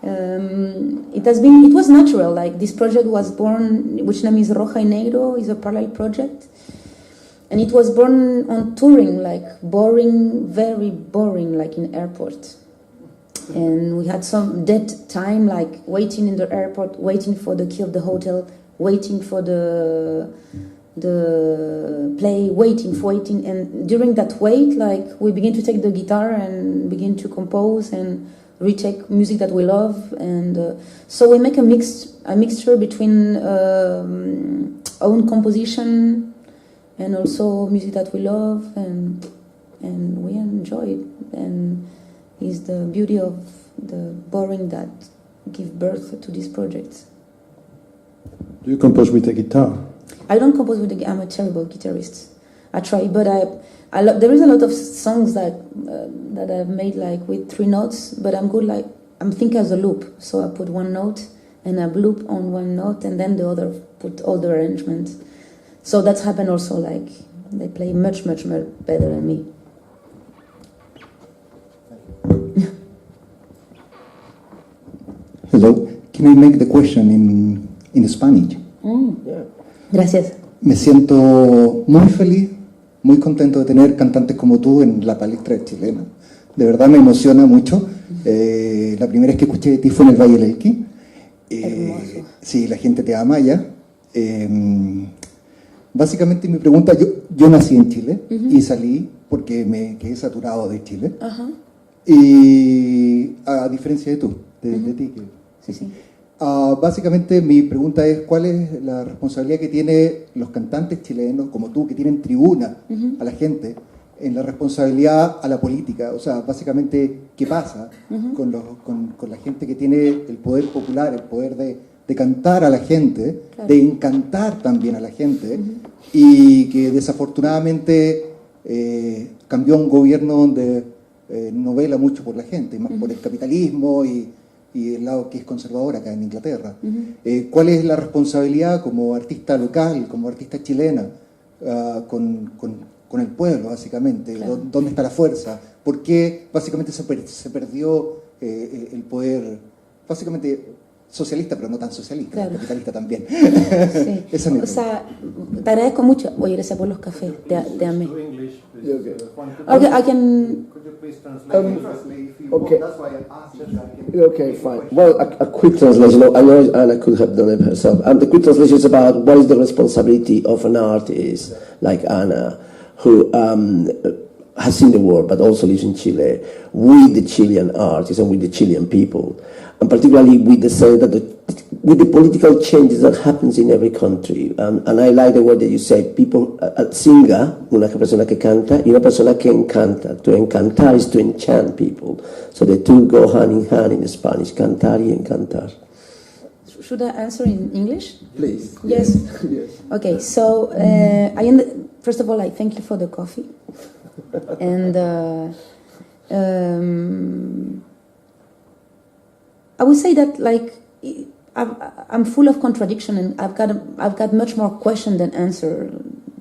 it was natural. Like, this project was born, which name is Roja y Negro, is a parallel project. And it was born on touring, like boring, very boring, like in airport. And we had some dead time, like waiting in the airport, waiting for the key of the hotel, waiting for the play, waiting. And during that wait, like, we begin to take the guitar and begin to compose and retake music that we love. And so we make a mixture between own composition and also music that we love, and we enjoy it. And it's the beauty of the boring that give birth to these projects. Do you compose with a guitar? I don't compose with I'm a terrible guitarist. I try, but there is a lot of songs that I've made like with 3 notes, but I'm good, like, I'm thinking as a loop. So I put one note and I loop on one note, and then the other put all the arrangements. So that's happened also, like, they play much, much, much better than me. Hello, can I make the question in Spanish? Yeah. Gracias. Me siento muy feliz, muy contento de tener cantantes como tú en la palestra chilena. De verdad me emociona mucho. La primera vez que escuché de ti fue en el Valle del Elqui. Hermoso. Sí, la gente te ama allá. Básicamente mi pregunta, yo nací en Chile y salí porque me quedé saturado de Chile. Y a diferencia de tú, de ti. Sí. Básicamente mi pregunta es, ¿cuál es la responsabilidad que tienen los cantantes chilenos, como tú, que tienen tribuna a la gente, en la responsabilidad a la política? O sea, básicamente, ¿qué pasa con la gente que tiene el poder popular, el poder de cantar a la gente, claro, de encantar también a la gente, y que desafortunadamente cambió un gobierno donde no vela mucho por la gente, más por el capitalismo y el lado que es conservador acá en Inglaterra? ¿Cuál es la responsabilidad como artista local, como artista chilena, con el pueblo, básicamente? Claro. ¿Dónde está la fuerza? ¿Por qué básicamente se perdió el poder, básicamente socialista, pero no tan socialista, claro, capitalista también? Sí. Esa es mi O sea, te agradezco mucho. Oye, gracias por los cafés, te amé. Okay, I can... Could you please translate if you okay. want? That's why I asked you. Okay, fine. Well, a quick translation. I know Ana could have done it herself. The quick translation is about what is the responsibility of an artist like Ana, who has seen the world but also lives in Chile, with the Chilean artists and with the Chilean people, and particularly with the sense that with the political changes that happens in every country. And I like the word that you say, people, singer, una persona que canta, y una persona que encanta. To encantar is to enchant people. So the two go hand in hand in Spanish, cantar y encantar. Should I answer in English? Please. Yes. Yes. Okay, so first of all, I thank you for the coffee. And I would say that, like, I'm full of contradiction, and I've got much more question than answer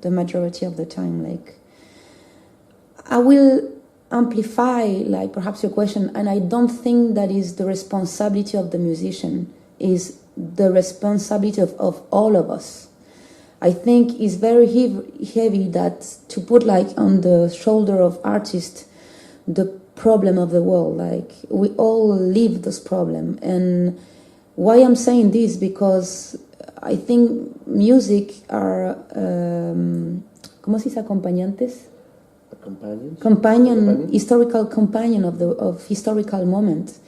the majority of the time. Like, I will amplify, like, perhaps your question, and I don't think that is the responsibility of the musician, is the responsibility of all of us. I think it's very heavy that to put, like, on the shoulder of artists the problem of the world. Like, we all live this problem. And why I'm saying this, because I think music are ¿cómo se dice? Acompañantes? Historical companion of historical moment.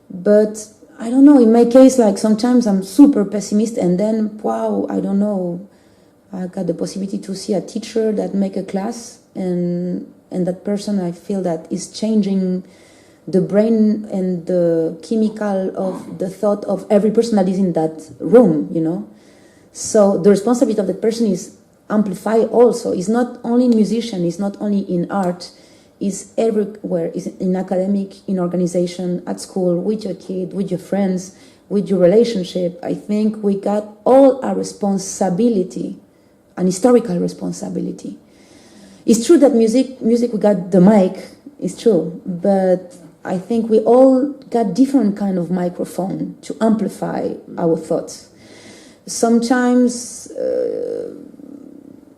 But I don't know, in my case, like, sometimes I'm super pessimist, and then, wow, I don't know, I got the possibility to see a teacher that make a class, and that person, I feel that is changing the brain and the chemical of the thought of every person that is in that room, you know. So the responsibility of the person is amplified also. It's not only in musician, it's not only in art, it's everywhere. It's in academic, in organization, at school, with your kid, with your friends, with your relationship. I think we got all our responsibility, an historical responsibility. It's true that music we got the mic, it's true, but I think we all got different kind of microphone to amplify our thoughts. Sometimes,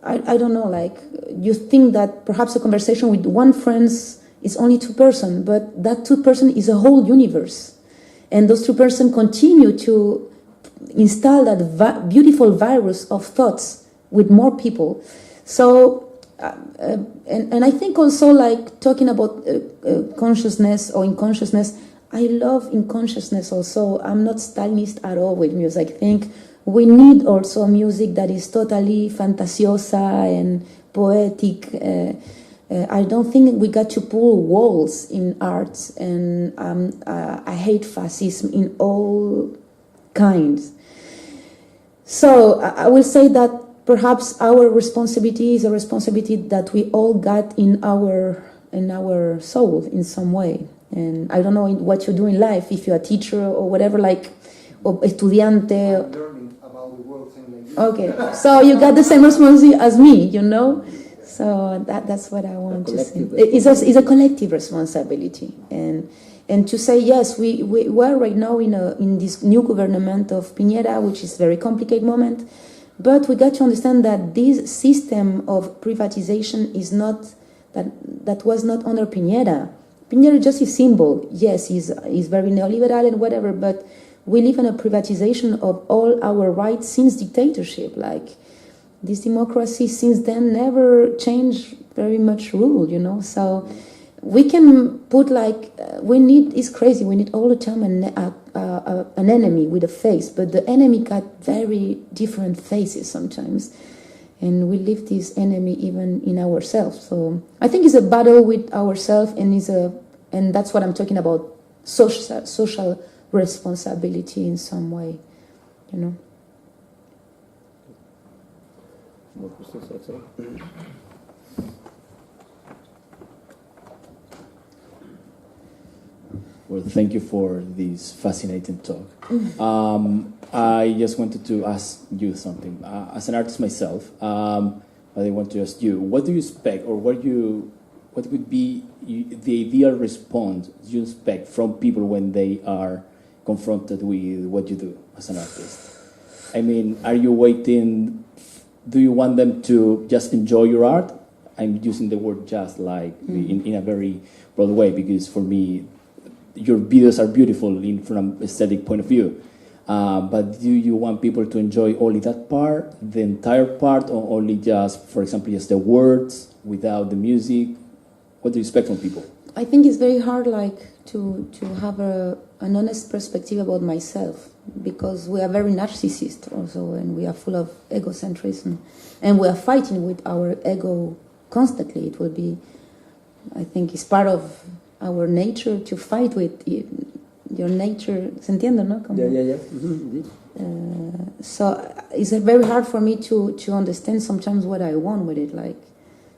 I don't know, like, you think that perhaps a conversation with one friend is only two person, but that two person is a whole universe. And those two person continue to install that beautiful virus of thoughts with more people. So, and I think also, like, talking about consciousness or unconsciousness, I love unconsciousness also. I'm not Stalinist at all with music. I think we need also a music that is totally fantasiosa and poetic. I don't think we got to pull walls in art, and I hate fascism in all kinds. So I will say that perhaps our responsibility is a responsibility that we all got in our soul in some way. And I don't know what you do in life, if you're a teacher or whatever, like, or estudiante. I'm learning about the world thing like this. Okay, so you got the same responsibility as me, you know? So that's what I want to say. It's a collective responsibility. And to say, yes, we are right now in this new government of Piñera, which is a very complicated moment. But we got to understand that this system of privatization is not, that was not under Piñera. Piñera is just a symbol. Yes, he's very neoliberal and whatever, but we live in a privatization of all our rights since dictatorship. Like, this democracy since then never changed very much rule, you know. So we can put, like, it's crazy, we need all the time an enemy with a face, but the enemy got very different faces sometimes, and we live this enemy even in ourselves. So I think it's a battle with ourselves, and that's what I'm talking about, social responsibility in some way, you know. More questions, also? Well, thank you for this fascinating talk. I just wanted to ask you something. As an artist myself, I want to ask you, what do you expect, or what would be the ideal response you expect from people when they are confronted with what you do as an artist? I mean, are you waiting? Do you want them to just enjoy your art? I'm using the word just, like, in a very broad way, because for me, your videos are beautiful from an aesthetic point of view. But do you want people to enjoy only that part, the entire part, or only just, for example, just the words without the music? What do you expect from people? I think it's very hard, like, to have an honest perspective about myself, because we are very narcissist also, and we are full of egocentrism, and we are fighting with our ego constantly. It will be, I think, it's part of our nature to fight with your nature. ¿Se entiende, no? Como, Yeah. Mm-hmm. So it's very hard for me to understand sometimes what I want with it. Like,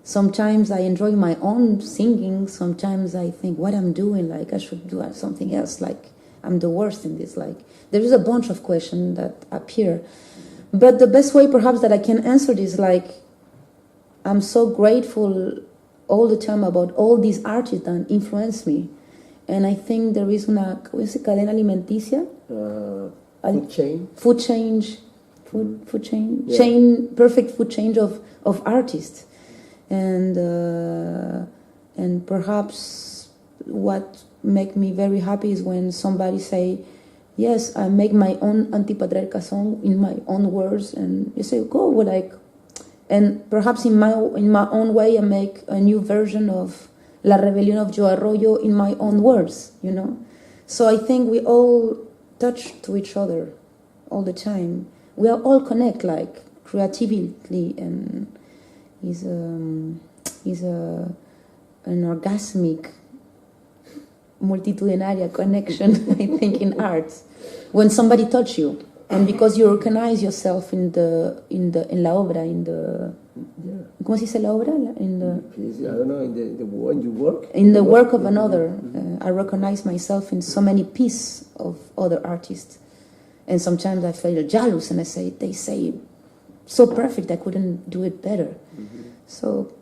sometimes I enjoy my own singing. Sometimes I think what I'm doing, like, I should do something else. Like, I'm the worst in this. Like, there is a bunch of questions that appear. But the best way perhaps that I can answer this, like, I'm so grateful all the time about all these artists that influence me. And I think there is una, ¿cómo se dice? Cadena alimenticia? Food chain. Food chain. Yeah. Perfect food chain of artists. And perhaps what make me very happy is when somebody say, yes, I make my own Antipatriarca song in my own words, and you say, go, well, like, and perhaps in my own way I make a new version of La Rebelión of Joe Arroyo in my own words, you know. So I think we all touch to each other all the time. We are all connect, like, creatively, and is an orgasmic multitudinaria connection, I think, in art. When somebody touch you, and because you recognize yourself in la obra, ¿cómo se dice la obra? In the I don't know, in the when you work? In the work of another. I recognize myself in so many pieces of other artists. And sometimes I feel jealous and they say, so perfect, I couldn't do it better. So,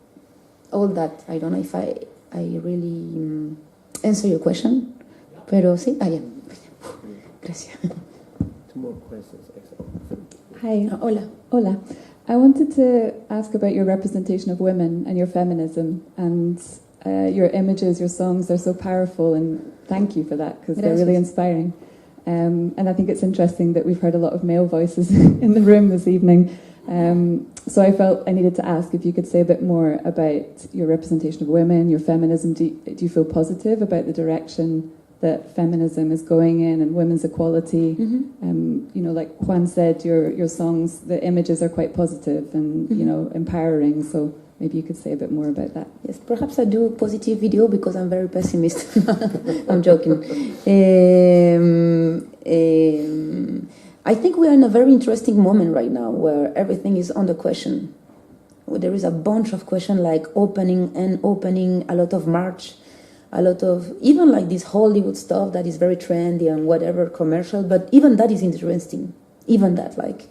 all that, I don't know if I really answer your question. Pero sí, yeah. Gracias. Two more questions. Hi. Hola. Hola. I wanted to ask about your representation of women and your feminism and your images, your songs. They're so powerful, and thank you for that because they're really inspiring. And I think it's interesting that we've heard a lot of male voices in the room this evening. So I felt I needed to ask if you could say a bit more about your representation of women, your feminism. Do you feel positive about the direction that feminism is going in and women's equality? You know, like Juan said, your songs, the images are quite positive and, you know, empowering. So maybe you could say a bit more about that. Yes, perhaps I do a positive video because I'm very pessimist. I'm joking. I think we are in a very interesting moment right now where everything is under question. There is a bunch of questions like opening, a lot of march, a lot of, even like this Hollywood stuff that is very trendy and whatever, commercial, but even that is interesting. Even that, like,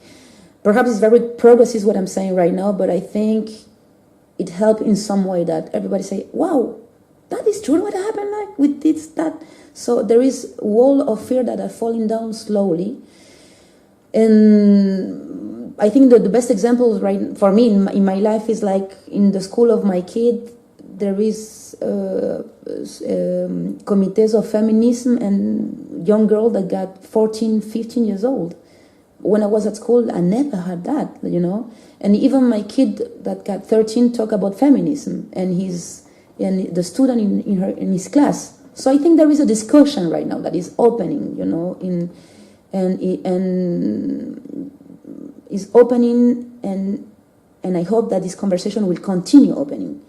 perhaps it's very progressive what I'm saying right now, but I think it helped in some way that everybody say, wow, that is true what happened, like, with this, that. So there is a wall of fear that are falling down slowly. And I think that the best example right for me in my life is like in the school of my kid, there is committees of feminism and young girl that got 14, 15 years old. When I was at school, I never had that, you know. And even my kid that got 13 talk about feminism, and the student in his class. So I think there is a discussion right now that is opening, you know, and is opening, and I hope that this conversation will continue opening.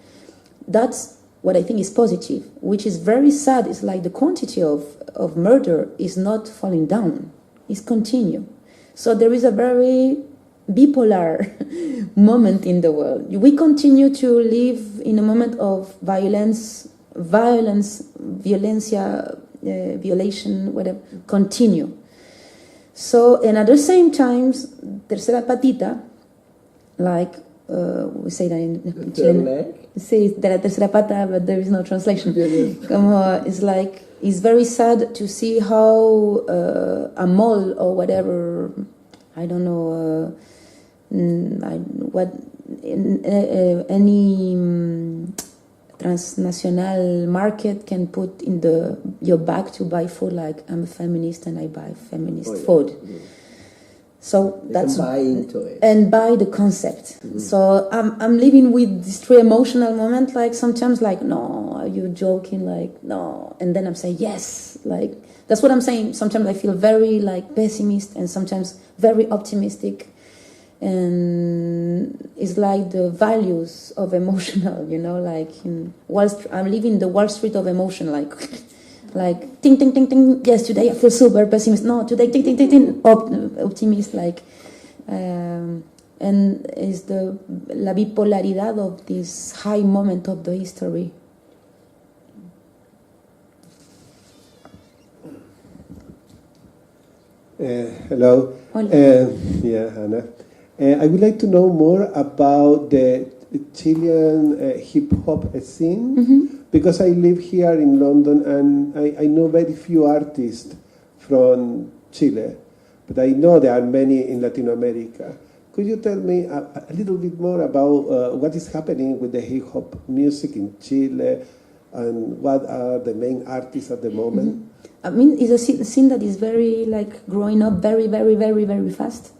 That's what I think is positive. Which is very sad is like the quantity of murder is not falling down, it's continue. So there is a very bipolar moment in the world. We continue to live in a moment of violence, violation, whatever, continue. So, and at the same time, tercera patita, like we say that in Chilean, say de la tercera pata, but there is no translation. It's like, it's very sad to see how a mall or whatever, I don't know, any transnational market can put in your bag to buy food, like I'm a feminist and I buy feminist food. Yeah. So that's buy into it and buy the concept. So I'm living with this true emotional moment. Like sometimes, like no, are you joking? Like no, and then I'm saying yes. Like that's what I'm saying. Sometimes I feel very like pessimist, and sometimes very optimistic. And it's like the values of emotional, you know, like in I'm living the Wall Street of emotion, like ting ting ting ting. Yes, today I feel super pessimist. No, today ting ting ting ting optimist. Like, and is la bipolaridad of this high moment of the history. Hello. Hola. Yeah, Ana. I would like to know more about the Chilean hip-hop scene, because I live here in London and I know very few artists from Chile, but I know there are many in Latin America. Could you tell me a little bit more about what is happening with the hip-hop music in Chile and what are the main artists at the moment? I mean, it's a scene that is very, like, growing up very, very, very, very fast.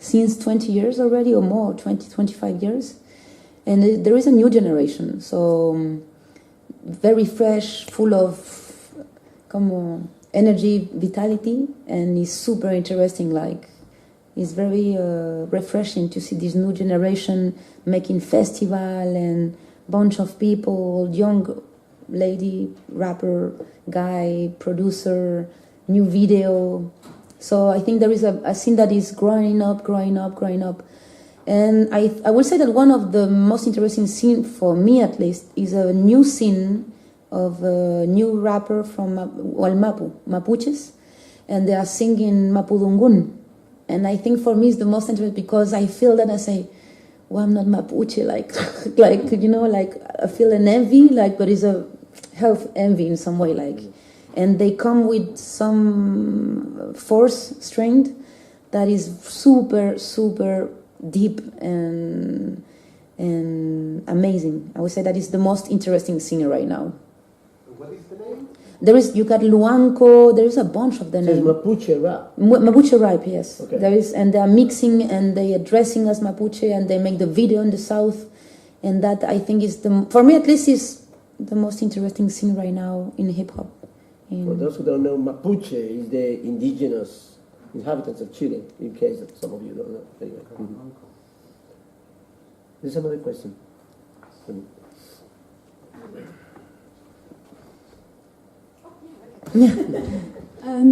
Since 20 years already or more, 20, 25 years. And there is a new generation, so very fresh, full of energy, vitality, and it's super interesting. Like, it's very refreshing to see this new generation making festival and bunch of people, young lady rapper, guy, producer, new video. So I think there is a scene that is growing up. And I will say that one of the most interesting scenes, for me at least, is a new scene of a new rapper from Mapuches, and they are singing Mapudungun. And I think for me it's the most interesting because I feel that I say, well, I'm not Mapuche, like I feel an envy, but it's a health envy in some way, and they come with some force, strength that is super, super deep and amazing. I would say that is the most interesting singer right now. What is the name? You got Luanco, there is a bunch of the names. Mapuche rap. Mapuche rap, yes. Okay. And they are mixing and they are dressing as Mapuche and they make the video in the south, and that I think is for me at least is the most interesting scene right now in hip hop. For those who don't know, Mapuche is the indigenous inhabitants of Chile, in case that some of you don't know. Anyway. Mm-hmm. There's another question.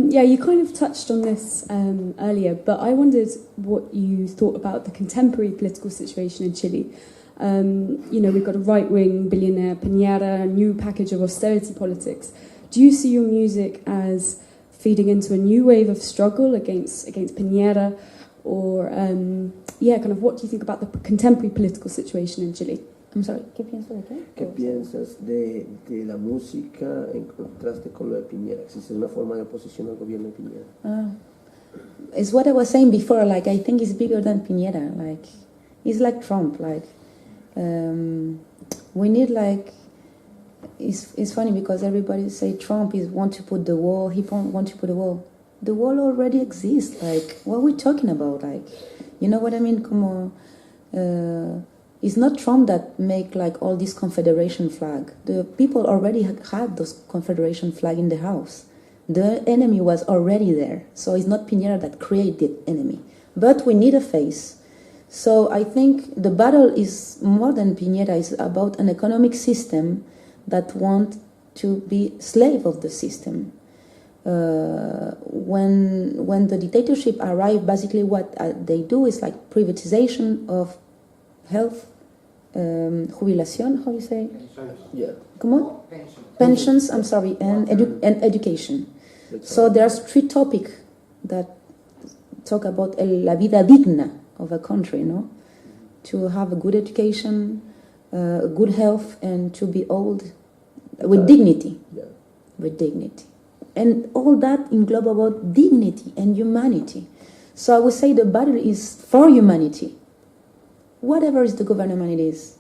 Yeah, you kind of touched on this earlier, but I wondered what you thought about the contemporary political situation in Chile. We've got a right-wing billionaire, Piñera, a new package of austerity politics. Do you see your music as feeding into a new wave of struggle against Piñera? Or, what do you think about the contemporary political situation in Chile? I'm sorry, ¿qué piensas de qué? ¿Qué piensas de la música en contraste con lo de Piñera? ¿Existe una forma de oposición al gobierno de Piñera? It's what I was saying before, I think it's bigger than Piñera. It's like Trump. We need it's funny because everybody say Trump want to put the wall, he want to put the wall. The wall already exists. What are we talking about? You know what I mean? It's not Trump that make all this confederation flag. The people already had those confederation flag in the house. The enemy was already there. So it's not Piñera that created the enemy. But we need a face. So I think the battle is more than Piñera. It's about an economic system that want to be slave of the system. When the dictatorship arrived, basically what they do is privatization of health, jubilación, how do you say? Yeah. Come on? Pensions, I'm sorry, and education. So there's 3 topics that talk about la vida digna of a country, no? To have a good education, good health, and to be old with dignity. Yeah. With dignity. And all that englobe about dignity and humanity. So I would say the battle is for humanity. Whatever is the government is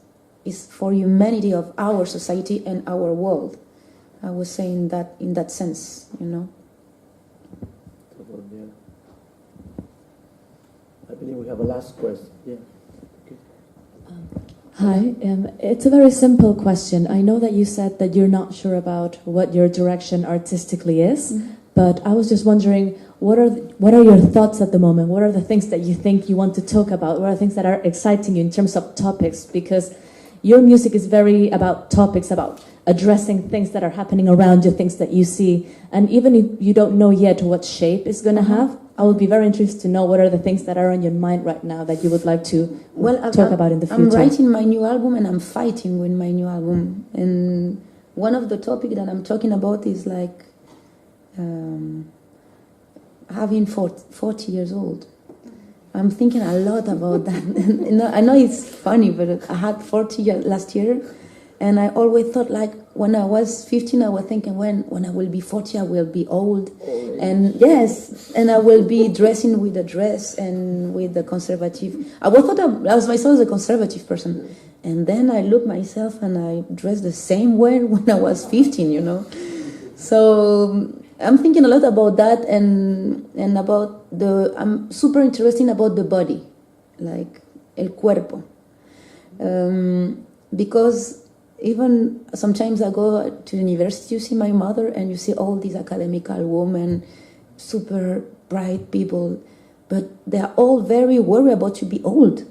for humanity of our society and our world. I was saying that in that sense, I believe we have a last question. Yeah. Okay. Hi, it's a very simple question. I know that you said that you're not sure about what your direction artistically is, but I was just wondering, what are your thoughts at the moment? What are the things that you think you want to talk about? What are the things that are exciting you in terms of topics? Because your music is very about topics, about addressing things that are happening around you, things that you see. And even if you don't know yet what shape it's going to have, I would be very interested to know what are the things that are on your mind right now that you would like to talk about in the future. I'm writing my new album and I'm fighting with my new album. And one of the topics that I'm talking about is having 40 years old. I'm thinking a lot about that. I know it's funny, but I had 40 last year. And I always thought when I was 15, I was thinking when I will be 40, I will be old. And yes, and I will be dressing with a dress and with the conservative. I thought I was myself a conservative person. And then I look myself and I dress the same way when I was 15, So I'm thinking a lot about that and about I'm super interested about the body, el cuerpo. Because even sometimes I go to the university, you see my mother and you see all these academical women, super bright people, but they are all very worried about to be old.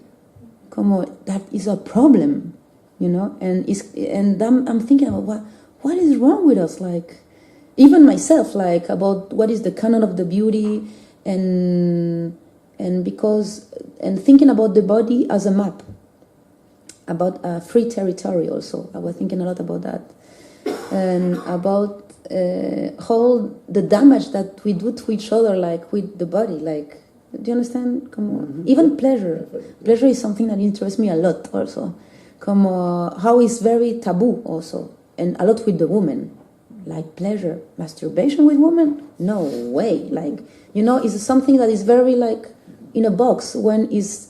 That is a problem, And I'm thinking about what what is wrong with us? Like, even myself, like, about what is the canon of the beauty, and thinking about the body as a map, about a free territory also. I was thinking a lot about that, and about how the damage that we do to each other, like with the body, like, do you understand? Even pleasure. Pleasure is something that interests me a lot also. How it's very taboo also, and a lot with the woman. Like pleasure, masturbation with women? No way. Like, it's something that is very like in a box, when is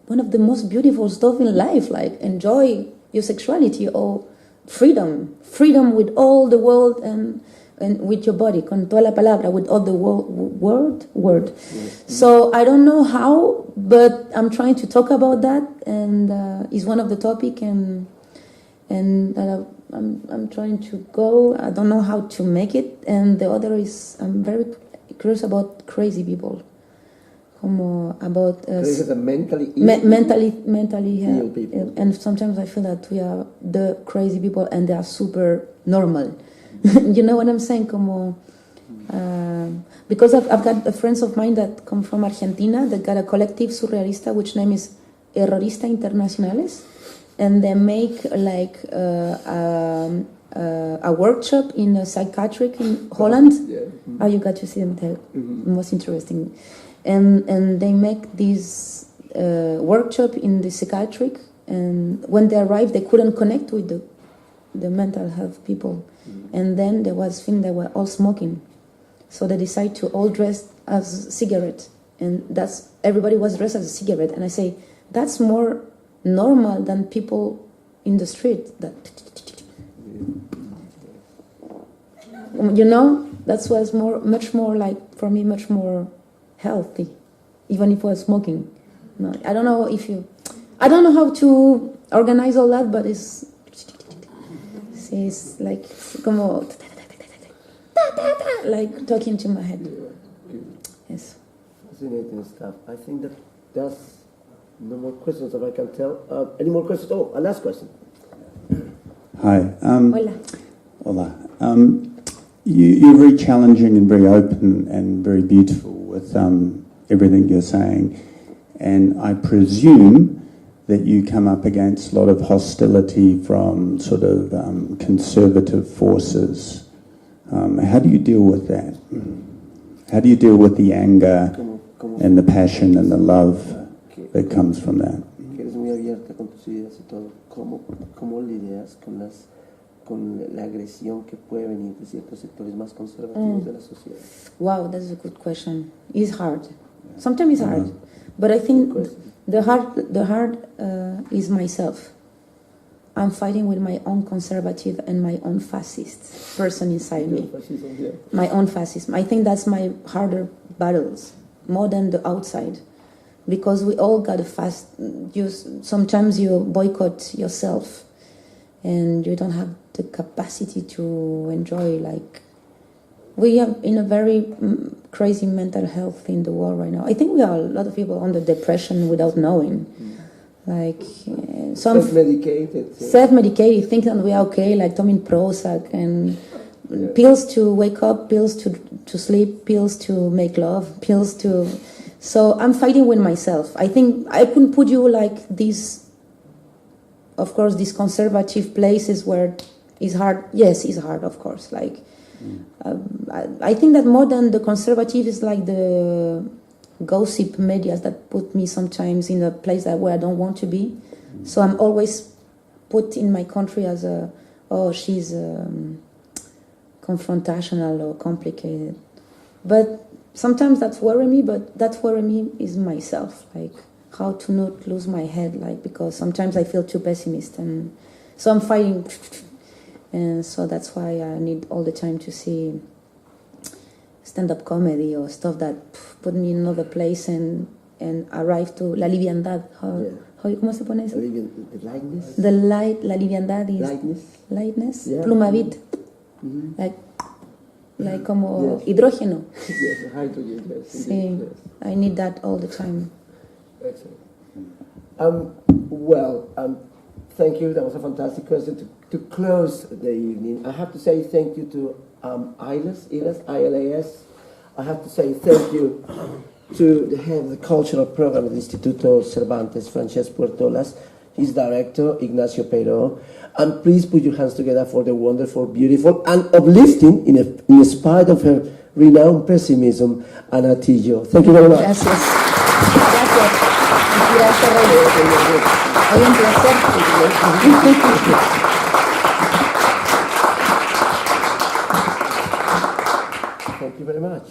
one of the most beautiful stuff in life. Like, enjoy your sexuality, or freedom with all the world, and with your body, con toda la palabra, with all the word. So I don't know how, but I'm trying to talk about that, and it's one of the topic, and I'm trying to go. I don't know how to make it, and the other is I'm very curious about crazy people, about mentally ill people, and sometimes I feel that we are the crazy people, and they are super normal. You know what I'm saying? Because I've got friends of mine that come from Argentina that got a collective surrealista, which name is Errorista Internacionales, and they make like a workshop in a psychiatric in Holland. Oh, you got to see them there. Most interesting. And they make this workshop in the psychiatric, and when they arrived, they couldn't connect with the mental health people. And then there was thing they were all smoking, so they decided to all dress as cigarette, and everybody was dressed as a cigarette. And I say that's more normal than people in the street. That that was much more like, for me, much more healthy, even if I was smoking. No, I don't know how to organize all that, but it's like como like talking to my head. Yes. Fascinating stuff. I think that's no more questions that I can tell. Any more questions? Oh, a last question. Hi. Hola. Hola. You're very challenging and very open and very beautiful with everything you're saying, and I presume that you come up against a lot of hostility from sort of conservative forces. How do you deal with that? How do you deal with the anger and the passion and the love that comes from that? Que eres muy abierta con tus ideas y todo. ¿Cómo lidias con la agresión que puede venir de ciertos sectores más conservativos de la sociedad? Wow, that's a good question. It's hard. Sometimes it's hard, but I think the hard is myself. I'm fighting with my own conservative and my own fascist person inside me. My own fascism. I think that's my harder battles, more than the outside. Because we all got sometimes you boycott yourself, and you don't have the capacity to enjoy, like, we are in a very crazy mental health in the world right now. I think we are a lot of people under depression without knowing. Like, some self-medicated, thinking that we are okay, like taking Prozac and pills to wake up, pills to sleep, pills to make love, pills to... So I'm fighting with myself. I think I couldn't put you like these, of course, these conservative places where it's hard. Yes, it's hard, of course. Like, I think that more than the conservative is like the gossip media that put me sometimes in a place where I don't want to be. So I'm always put in my country as she's confrontational or complicated. But sometimes that's worry me, but that worry me is myself, like how to not lose my head, like, because sometimes I feel too pessimist, and so I'm fighting, and so that's why I need all the time to see stand-up comedy or stuff that put me in another place and arrive to la liviandad. ¿Cómo se pone eso? The lightness. La liviandad is lightness. Yeah. Plumavit. Like como hidrógeno. Yes, hydrogen. Yes, sí, yes. I need that all the time. Excellent. Thank you. That was a fantastic question to close the evening, I have to say thank you to ILAS. I have to say thank you to the head of the cultural program at the Instituto Cervantes, Francesc Puertolas, his director, Ignacio Peiro, and please put your hands together for the wonderful, beautiful, and uplifting, in spite of her renowned pessimism, Ana Tijoux. Thank you very much. Gracias. Gracias. Gracias, Rey. Hay un placer. Thank you very much.